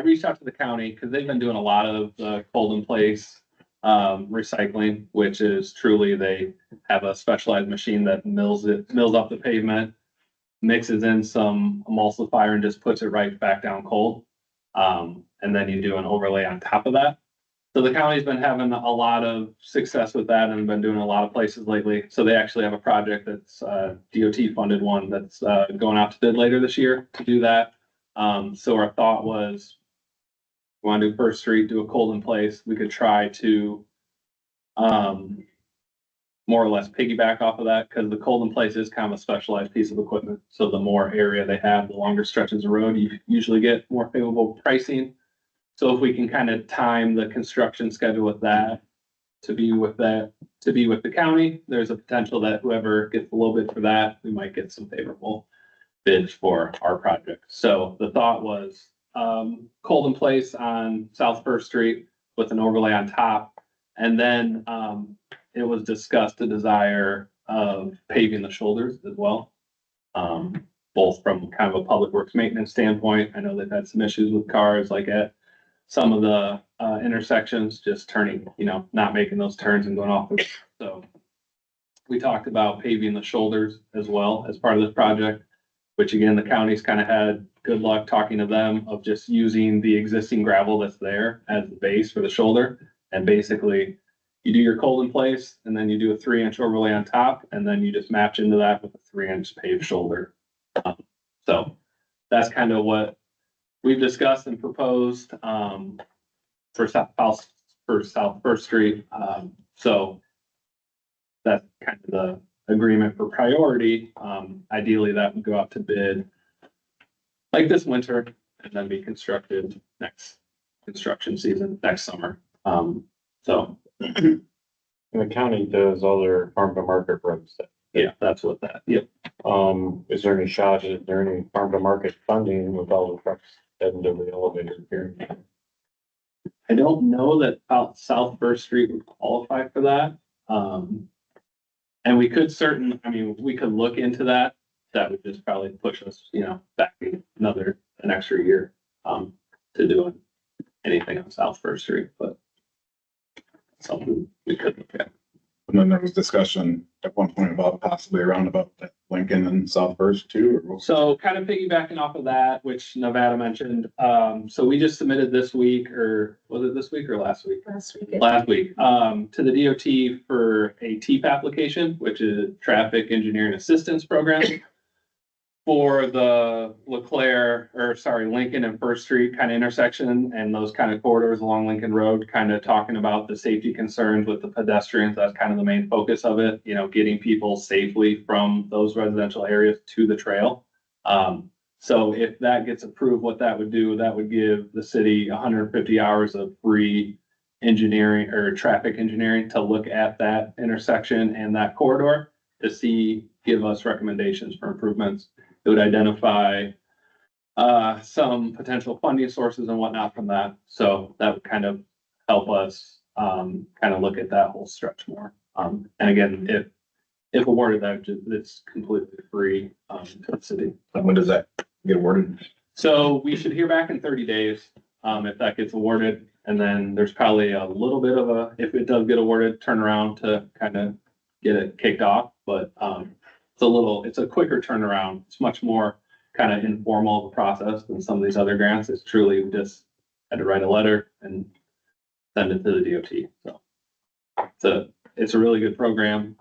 reached out to the county because they've been doing a lot of the cold in place recycling, which is truly, they have a specialized machine that mills off the pavement, mixes in some emulsifier and just puts it right back down cold. And then you do an overlay on top of that. So the county's been having a lot of success with that and been doing a lot of places lately. So they actually have a project that's DOT funded one that's going out to bid later this year to do that. So our thought was, we want to do First Street, do a cold in place. We could try to more or less piggyback off of that, because the cold in place is kind of a specialized piece of equipment. So the more area they have, the longer stretches of road, you usually get more favorable pricing. So if we can kind of time the construction schedule with that, to be with the county, there's a potential that whoever gets a little bit for that, we might get some favorable bids for our project. So the thought was, cold in place on South First Street with an overlay on top. And then, it was discussed a desire of paving the shoulders as well. Both from kind of a public works maintenance standpoint. I know they've had some issues with cars, like at some of the intersections, just turning, not making those turns and going off. So we talked about paving the shoulders as well as part of this project, which again, the county's kind of had good luck talking to them of just using the existing gravel that's there as the base for the shoulder. And basically, you do your cold in place, and then you do a 3-inch overlay on top, and then you just match into that with a 3-inch paved shoulder. So that's kind of what we've discussed and proposed for South First Street. So that's kind of the agreement for priority. Ideally, that would go out to bid like this winter, and then be constructed next construction season, next summer. So. And the county does all their farm to market roads. Yeah, that's what that, yep. Is there any shot, is there any farm to market funding with all the trucks heading to the elevator here? I don't know that South First Street would qualify for that. And we could we could look into that. That would just probably push us, back an extra year, to doing anything on South First Street, but something we could look at. And then there was discussion at one point about possibly a roundabout at Lincoln and South First too. Or So kind of piggybacking off of that, which Nevada mentioned, so we just submitted this week, or was it this week or last week? Last week. Last week, to the DOT for a TEAP application, which is Traffic Engineering Assistance Program. For the Lincoln and First Street kind of intersection and those kind of corridors along Lincoln Road, kind of talking about the safety concerns with the pedestrians. That's kind of the main focus of it, getting people safely from those residential areas to the trail. So if that gets approved, what that would do, that would give the city 150 hours of free engineering or traffic engineering to look at that intersection and that corridor to see, give us recommendations for improvements. It would identify some potential funding sources and whatnot from that. So that would kind of help us kind of look at that whole stretch more. And again, if awarded, it's completely free to the city. And when does that get awarded? So we should hear back in 30 days if that gets awarded. And then there's probably a little bit of a, if it does get awarded, turnaround to kind of get it kicked off. But it's a quicker turnaround. It's much more kind of informal of a process than some of these other grants. It's truly just had to write a letter and send it to the DOT. So it's a really good program.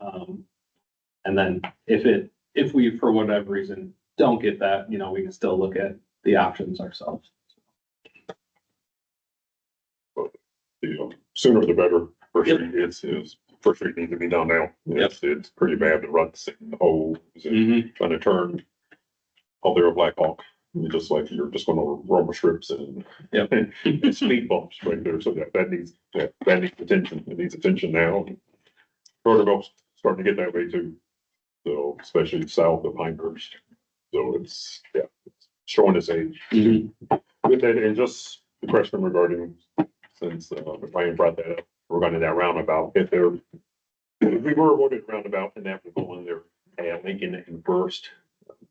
And then if we, for whatever reason, don't get that, we can still look at the options ourselves. The sooner the better. First Street First Street needs to be done now. It's pretty bad to run the holes and trying to turn all there Black Hawk. Just like you're just going over rubber strips and speed bumps right there. So that needs attention. It needs attention now. Roosevelt starting to get that way too. So especially south of Pinehurst. So it's showing its age. With that, and just the question regarding, since Ryan brought that up, regarding that roundabout, if we were awarded roundabout and that would go in there at Lincoln and First,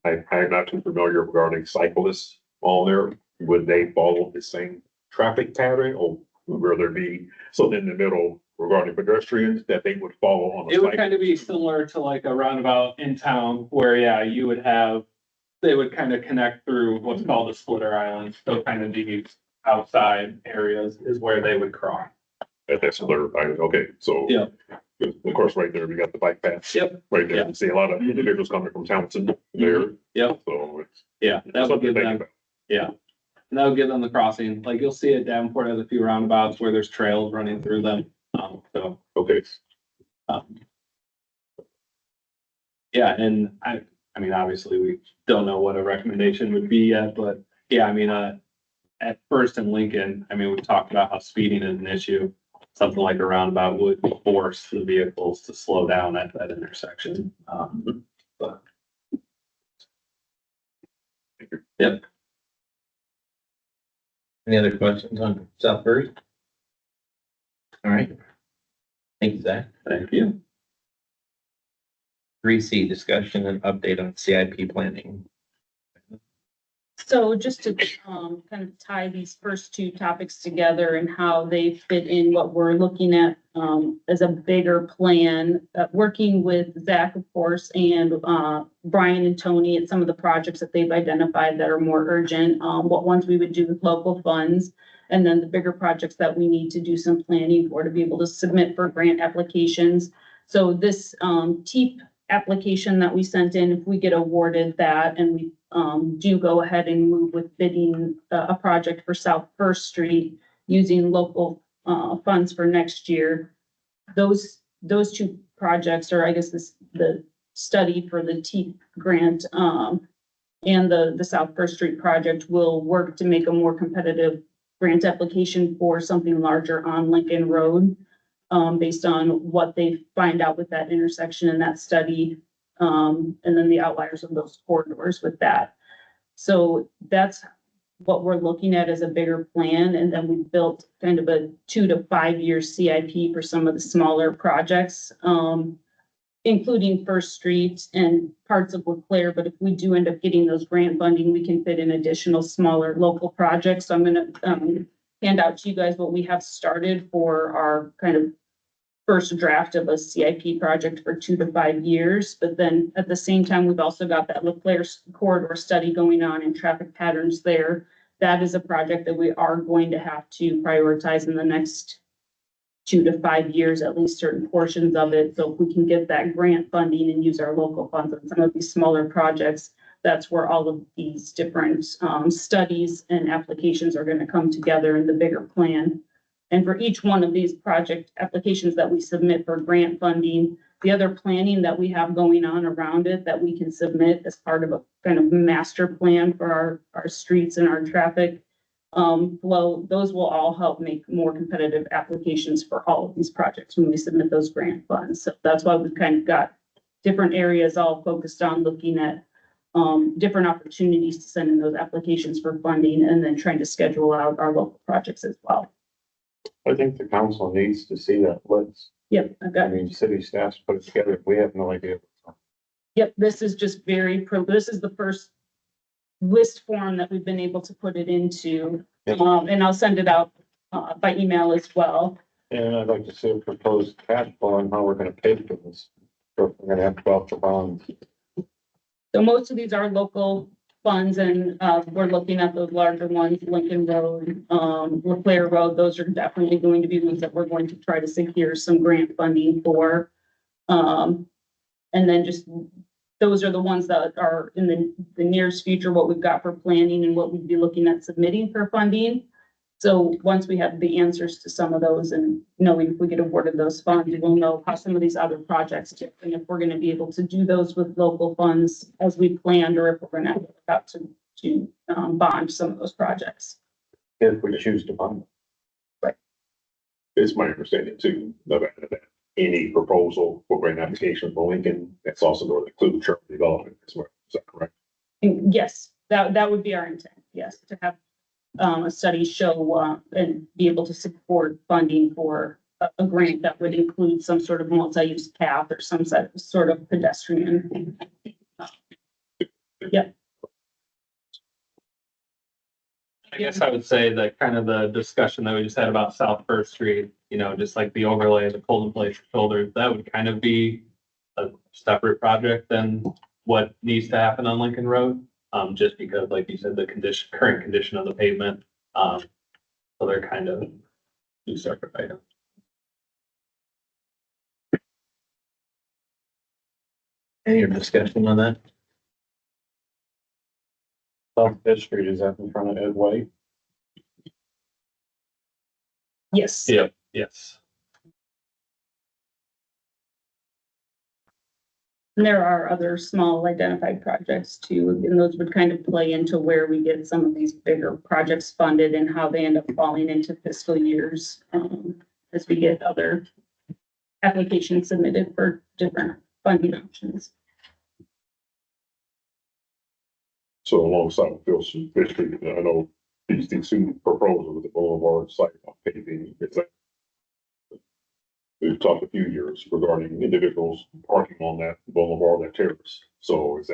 I'm not too familiar regarding cyclists on there. Would they follow the same traffic pattern, or will there be something in the middle regarding pedestrians that they would follow on? It would kind of be similar to like a roundabout in town where, they would kind of connect through what's called a splitter island. So kind of the outside areas is where they would cross. That's splitter island. Okay, so. Of course, right there, we got the bike path. Right there, you see a lot of individuals coming from Townsend there. So it's. That would give them. And that would give them the crossing. Like you'll see it, Davenport has a few roundabouts where there's trails running through them. Okay. And I mean, obviously, we don't know what a recommendation would be yet, but at First and Lincoln, we talked about how speeding is an issue. Something like a roundabout would force the vehicles to slow down at that intersection. Any other questions on South First? All right. Thank you, Zach. Thank you. 3C, discussion and update on CIP planning. So just to kind of tie these first two topics together and how they fit in what we're looking at as a bigger plan, working with Zach, of course, and Brian and Tony at some of the projects that they've identified that are more urgent, what ones we would do with local funds, and then the bigger projects that we need to do some planning for to be able to submit for grant applications. So this TEEP application that we sent in, if we get awarded that and we do go ahead and move with bidding a project for South First Street using local funds for next year, those two projects, or I guess the study for the TEEP grant and the South First Street project will work to make a more competitive grant application for something larger on Lincoln Road. Based on what they find out with that intersection and that study, and then the outliers of those corridors with that. So that's what we're looking at as a bigger plan. And then we built kind of a 2 to 5 year CIP for some of the smaller projects, including First Street and parts of LeClaire. But if we do end up getting those grant funding, we can fit in additional smaller local projects. So I'm going to hand out to you guys what we have started for our kind of first draft of a CIP project for 2 to 5 years. But then at the same time, we've also got that LeClaire corridor study going on and traffic patterns there. That is a project that we are going to have to prioritize in the next 2 to 5 years, at least certain portions of it. So if we can get that grant funding and use our local funds on some of these smaller projects, that's where all of these different studies and applications are going to come together in the bigger plan. And for each one of these project applications that we submit for grant funding, the other planning that we have going on around it that we can submit as part of a kind of master plan for our streets and our traffic flow, those will all help make more competitive applications for all of these projects when we submit those grant funds. So that's why we've kind of got different areas all focused on looking at different opportunities to send in those applications for funding and then trying to schedule out our local projects as well. I think the council needs to see that list. Yep, I've I got, mean, city staffs put it together. We have no idea. yep, this is just this is the first list form that we've been able to put it into. Yep. And I'll send it out by email as well. And I'd like to see a proposed cash flow on how we're gonna pay for this. Or if we're gonna have to go out for bonds. So most of these are local funds and we're looking at those larger ones, Lincoln Road, LeClaire Road. Those are definitely going to be ones that we're going to try to secure some grant funding for. And then just, those are the ones that are in the nearest future, what we've got for planning and what we'd be looking at submitting for funding. So once we have the answers to some of those and knowing if we get awarded those funds, we'll know how some of these other projects do. And if we're gonna be able to do those with local funds as we planned, or if we're gonna have to look out to bond some of those projects. If we choose to bond. It's my understanding too, that any proposal for grant application for Lincoln, that's also going to include church development as well. Is that correct? And yes, that would be our intent, yes, to have a study show and be able to support funding for a grant that would include some sort of multi-use path or some sort of pedestrian. Yep. I guess I would say that kind of the discussion that we just had about South First Street, just like the overlay, the cold and place shoulders, that would kind of be a separate project than what needs to happen on Lincoln Road. Just because, like you said, the current condition of the pavement, so they're kind of two separate items. Any other discussion on that? South Fifth Street is up in front of Ed Way. Yes. Yep, yes. And there are other small identified projects too, and those would kind of play into where we get some of these bigger projects funded and how they end up falling into fiscal years, as we get other applications submitted for different funding options. So alongside Fifth Street, I know these two proposals with the boulevard site on paving, it's like we've talked a few years regarding individuals parking on that boulevard, that terrace. So is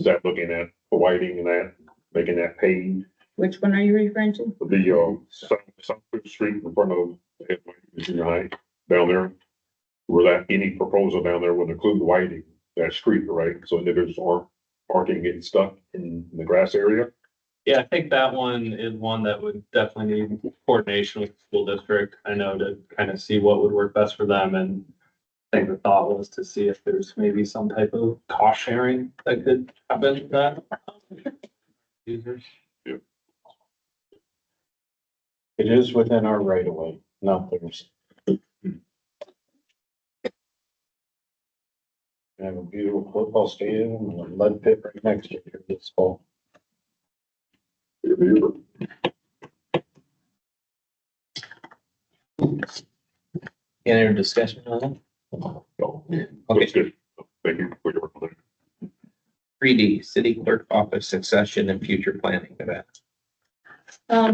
that looking at widening that, making that paved? Which one are you referring to? The South Fifth Street in front of the junior high down there. Were that any proposal down there would include widening that street, right? So individuals aren't parking, getting stuck in the grass area. Yeah, I think that one is one that would definitely need coordination with the school district. I know, to kind of see what would work best for them, and I think the thought was to see if there's maybe some type of cost sharing that could happen with that. Users. It is within our right of way, not theirs. We have a beautiful football stadium and a lead pit right next to it this fall. Any other discussion on that? No, Okay. that's good. Thank you for your work on that. 3D, city clerk office succession and future planning of that.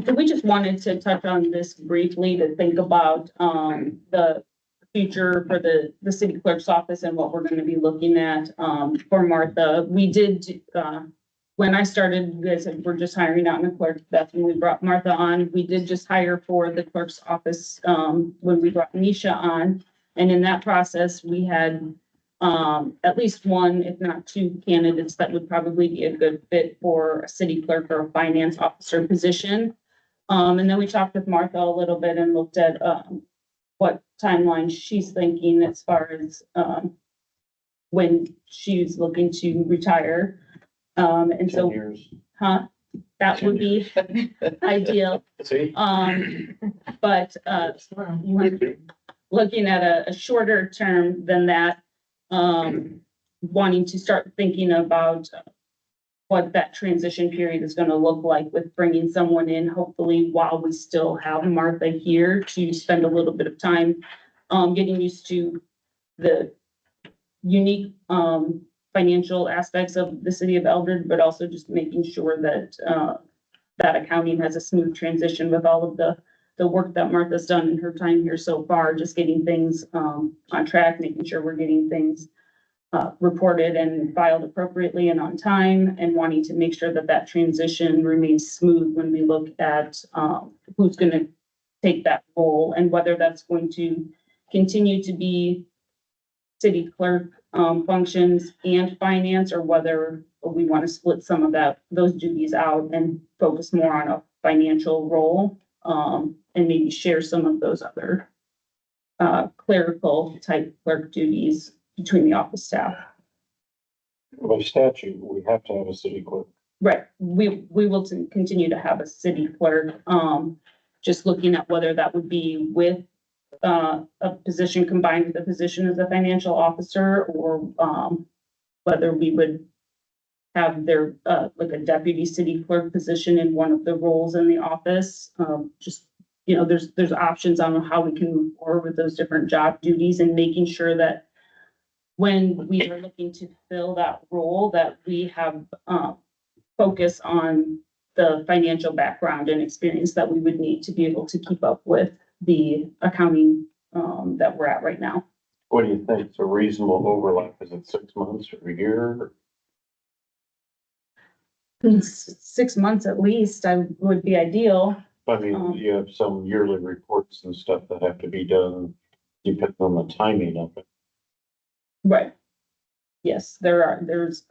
So we just wanted to touch on this briefly to think about, the future for the city clerk's office and what we're gonna be looking at, for Martha. We did, when I started, you guys were just hiring out in the clerk, that's when we brought Martha on. We did just hire for the clerk's office, when we brought Nisha on. And in that process, we had, at least one, if not two candidates that would probably be a good fit for a city clerk or a finance officer position. And then we talked with Martha a little bit and looked at, what timeline she's thinking as far as, when she's looking to retire. And 10 so, years. that would be ideal. See? But, looking at a shorter term than that, wanting to start thinking about what that transition period is gonna look like with bringing someone in, hopefully while we still have Martha here to spend a little bit of time, getting used to the unique, financial aspects of the city of Eldridge, but also just making sure that, that accounting has a smooth transition with all of the work that Martha's done in her time here so far, just getting things, on track, making sure we're getting things reported and filed appropriately and on time, and wanting to make sure that that transition remains smooth when we look at who's going to take that role and whether that's going to continue to be city clerk functions and finance, or whether we want to split some of those duties out and focus more on a financial role, and maybe share some of those other clerical type clerk duties between the office staff. By statute, we have to have a city clerk. Right, we will continue to have a city clerk, just looking at whether that would be with a position combined with a position as a financial officer, or whether we would have their like a deputy city clerk position in one of the roles in the office. Just, you know, there's options on how we can move forward with those different job duties, and making sure that when we are looking to fill that role, that we have focus on the financial background and experience that we would need to be able to keep up with the accounting that we're at right now. What do you think is a reasonable overlap? Is it 6 months or a year? 6 months at least, would be ideal. I mean, you have some yearly reports and stuff that have to be done depending on the timing of it. Right. Yes, there's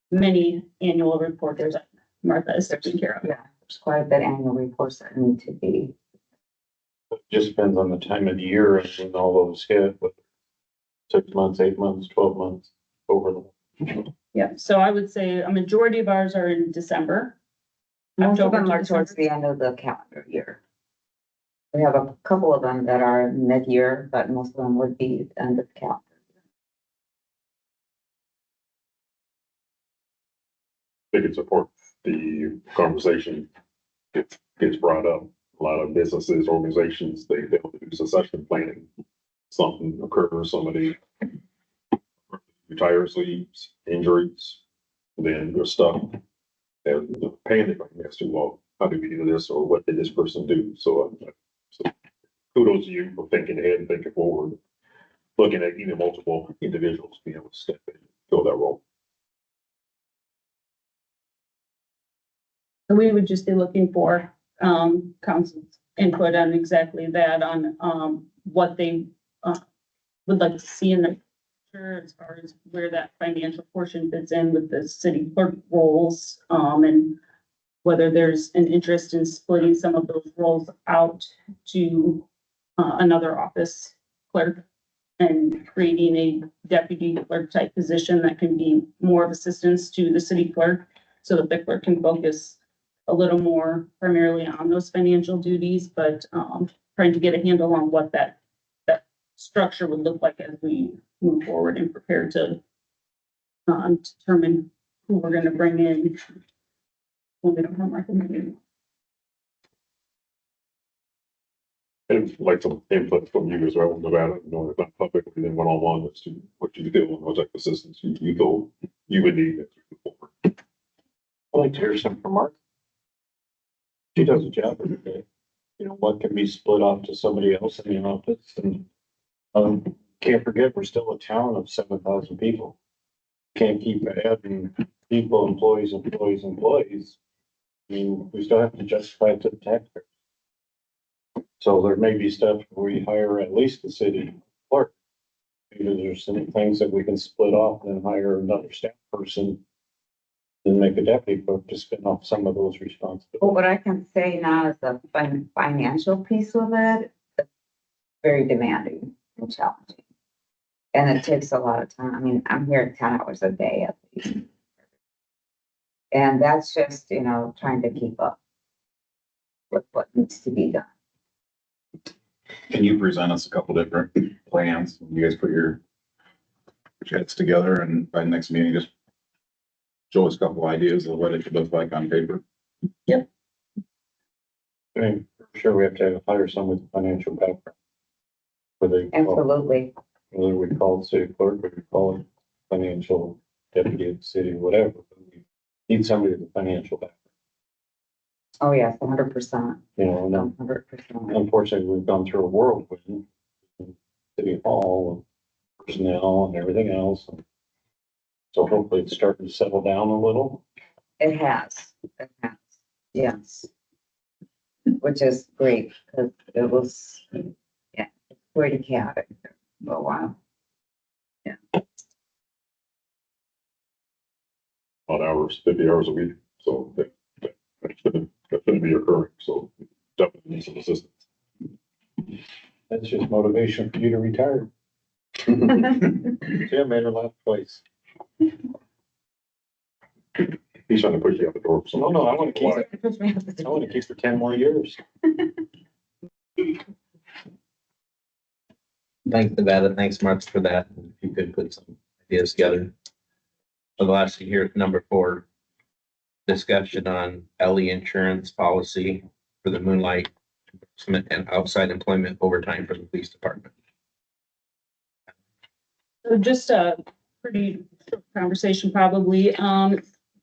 many annual reporters that Martha is taking care of. Yeah, there's quite a bit annual reports that need to be. It just depends on the time of the year and when all those hit, but 6 months, 8 months, 12 months over. Yeah, so I would say a majority of ours are in December. Most of October them to are towards December. the end of the calendar year. We have a couple of them that are mid-year, but most of them would be end of the calendar. I think it's important the conversation gets brought up. A lot of businesses, organizations, they don't do succession planning. Something occurs, somebody retires, leaves, injuries, then you're stuck. And the panic as to, well, how do we do this, or what did this person do? So kudos to you for thinking ahead and thinking forward, looking at even multiple individuals being able to step in and fill that role. So we would just be looking for council's input on exactly that, on what they would like to see in the future as far as where that financial portion fits in with the city clerk roles, and whether there's an interest in splitting some of those roles out to another office clerk and creating a deputy clerk type position that can be more of assistance to the city clerk, so that the clerk can focus a little more primarily on those financial duties, but trying to get a handle on what that structure would look like as we move forward and prepare to determine who we're gonna bring in when we don't have Martha meeting. And like some input from you as well, Nevada, you know, if not publicly, then one-on-one as to what you feel and what type of assistance you feel you would need. I'd like to hear some from Mark. She does a job every day. You know, what can be split off to somebody else in the office, and can't forget, we're still a town of 7,000 people. Can't keep adding people, employees. I mean, we still have to justify it to the taxpayers. So there may be stuff where we hire at least the city clerk. Maybe there's some things that we can split off and then hire another staff person and make a deputy clerk to spin off some of those responsibilities. But what I can say now is the financial piece of it, it's very demanding and challenging. And it takes a lot of time. I mean, I'm here 10 hours a day at least. And that's just, you know, trying to keep up with what needs to be done. Can you present us a couple different plans? You guys put your put your heads together and by next meeting, just show us a couple ideas of what it could look like on paper. I mean, for sure, we have to hire someone with financial background. Whether Absolutely. we call it city clerk, or we call it financial deputy of the city, whatever. But we need somebody with a financial background, Oh, yes, 100%. you know, and 100%. unfortunately, we've gone through a whirlwind in City Hall and personnel and everything else. So hopefully it's starting to settle down a little. It has, yes. Which is great, because it was, yeah, pretty chaotic for a while. Odd hours, 50 hours a week, so that's gonna be occurring, so definitely need some assistance. That's just motivation for you to retire. See, I made her laugh twice. He's trying to push you out the door. So No, I want to keep Why? it. I want to keep for 10 more years. Thanks, Nevada. Thanks, Mark, for that. If you could put some ideas together. For the last year, number 4, discussion on LE insurance policy for the moonlight enforcement and outside employment overtime for the police department. So just a pretty short conversation probably.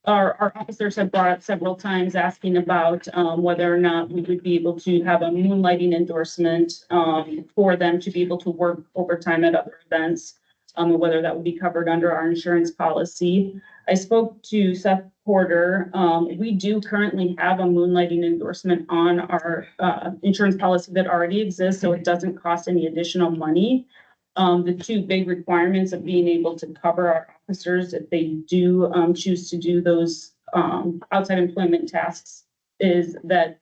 Our officers have brought up several times asking about whether or not we would be able to have a moonlighting endorsement for them to be able to work overtime at other events, and whether that would be covered under our insurance policy. I spoke to Seth Porter. We do currently have a moonlighting endorsement on our insurance policy that already exists, so it doesn't cost any additional money. The 2 big requirements of being able to cover our officers if they do choose to do those outside employment tasks is that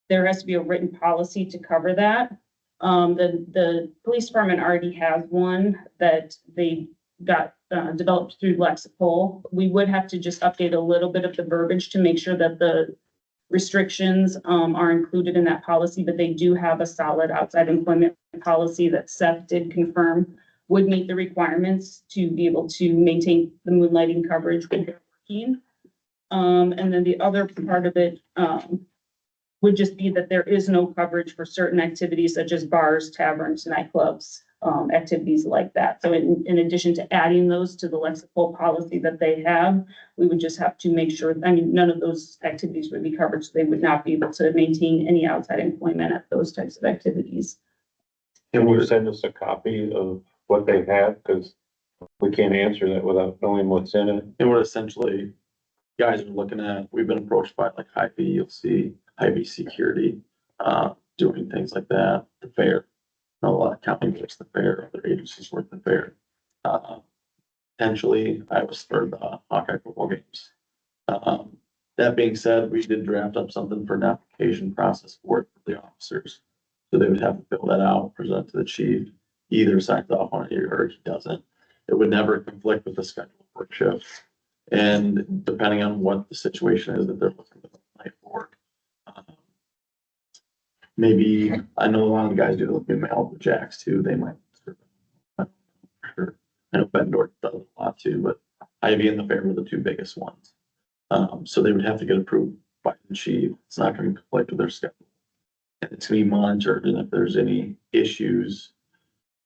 there has to be a written policy to cover that. The police department already has one that they got developed through Lexipol. We would have to just update a little bit of the verbiage to make sure that the restrictions are included in that policy, but they do have a solid outside employment policy that Seth did confirm would meet the requirements to be able to maintain the moonlighting coverage when they're working. And then the other part of it would just be that there is no coverage for certain activities such as bars, taverns, nightclubs, activities like that. So in addition to adding those to the Lexipol policy that they have, we would just have to make sure, I mean, none of those activities would be covered, so they would not be able to maintain any outside employment at those types of activities. Can you send us a copy of what they have? Because we can't answer that without knowing what's in it. And we're essentially, guys are looking at, we've been approached by like Hy-Vee, you'll see Hy-Vee Security, doing things like that, the fair. A lot of county works the fair, other agencies work the fair. Potentially, I was for the Hawkeye football games. That being said, we did draft up something for an application process for it for the officers. So they would have to fill that out, present to the chief, he either signs off on it or he doesn't. It would never conflict with the scheduled work shifts. And depending on what the situation is that they're looking at the night for. Maybe, I know a lot of the guys do look at mail jacks too, they might. Sure. I know Bendorf does a lot too, but Ivy and the fair were the 2 biggest ones. So they would have to get approved by the chief. It's not going to conflict with their schedule. And it's going to be monitored, and if there's any issues,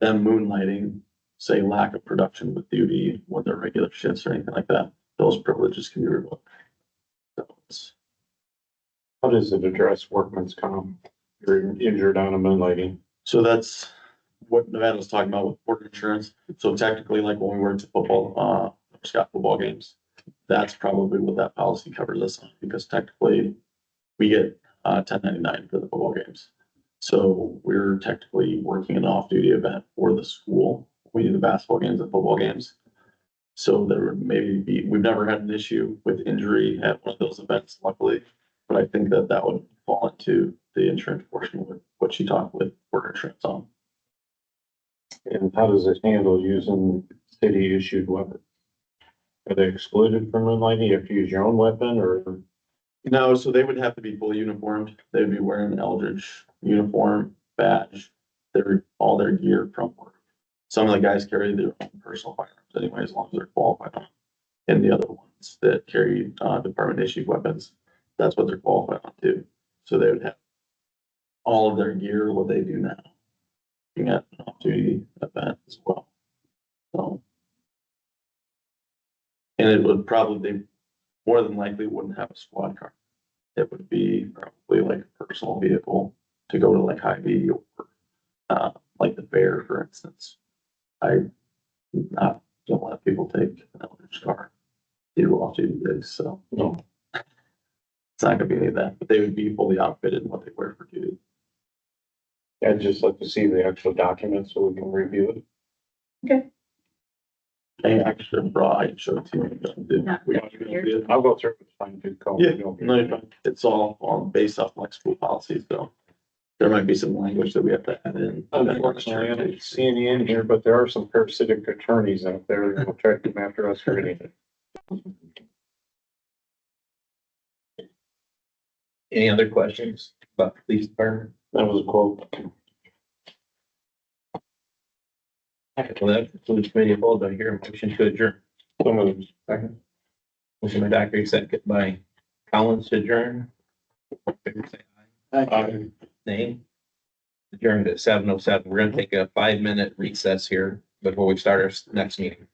them moonlighting, say lack of production with duty, with their regular shifts or anything like that, those privileges can be revoked. So it's, How does it address workman's comp? You're injured on a moonlighting. so that's what Nevada was talking about with work insurance. So technically, like when we worked at football, Scott football games, that's probably what that policy covers us on, because technically we get 1099 for the football games. So we're technically working an off-duty event for the school. We do the basketball games and football games. So there would maybe be, we've never had an issue with injury at one of those events, luckily. But I think that would fall into the insurance portion with what she talked with work insurance on. And how does it handle using city issued weapons? Are they excluded from moonlighting? You have to use your own weapon or? No, so they would have to be fully uniformed. They would be wearing an Eldridge uniform, badge, all their gear from work. Some of the guys carry their own personal firearms. anyway, as long as they're qualified on. And the other ones that carry, department issued weapons, that's what they're qualified on too. So they would have all of their gear, what they do now. Being at an off-duty event as well. So. And it would probably, more than likely, wouldn't have a squad car. It would be probably like a personal vehicle to go to like Hy-Vee or, like the fair, for instance. Don't let people take an Eldridge car. They do off-duty gigs, so no. It's not gonna be any of that, but they would be fully outfitted in what they wear for duty. I'd just like to see the actual document so we can review it. I actually brought, I can show it to you. Not We- that here. I'll go through it with fine tooth comb. Yeah, no, you're fine. It's all based off like school policies, so there might be some language that we have to add in. Unfortunately, I don't see any in here, but there are some parasitic attorneys out there that will try to come after us for anything. Any other questions about the police department? That was a quote. Well, that concludes committee of whole. Do I hear a motion to adjourn? Some of them. Second. Motion by Dockery, second by Collins to adjourn. Favor say aye. Nay. Adjourned at 7:07. We're gonna take a 5-minute recess here before we start our next meeting.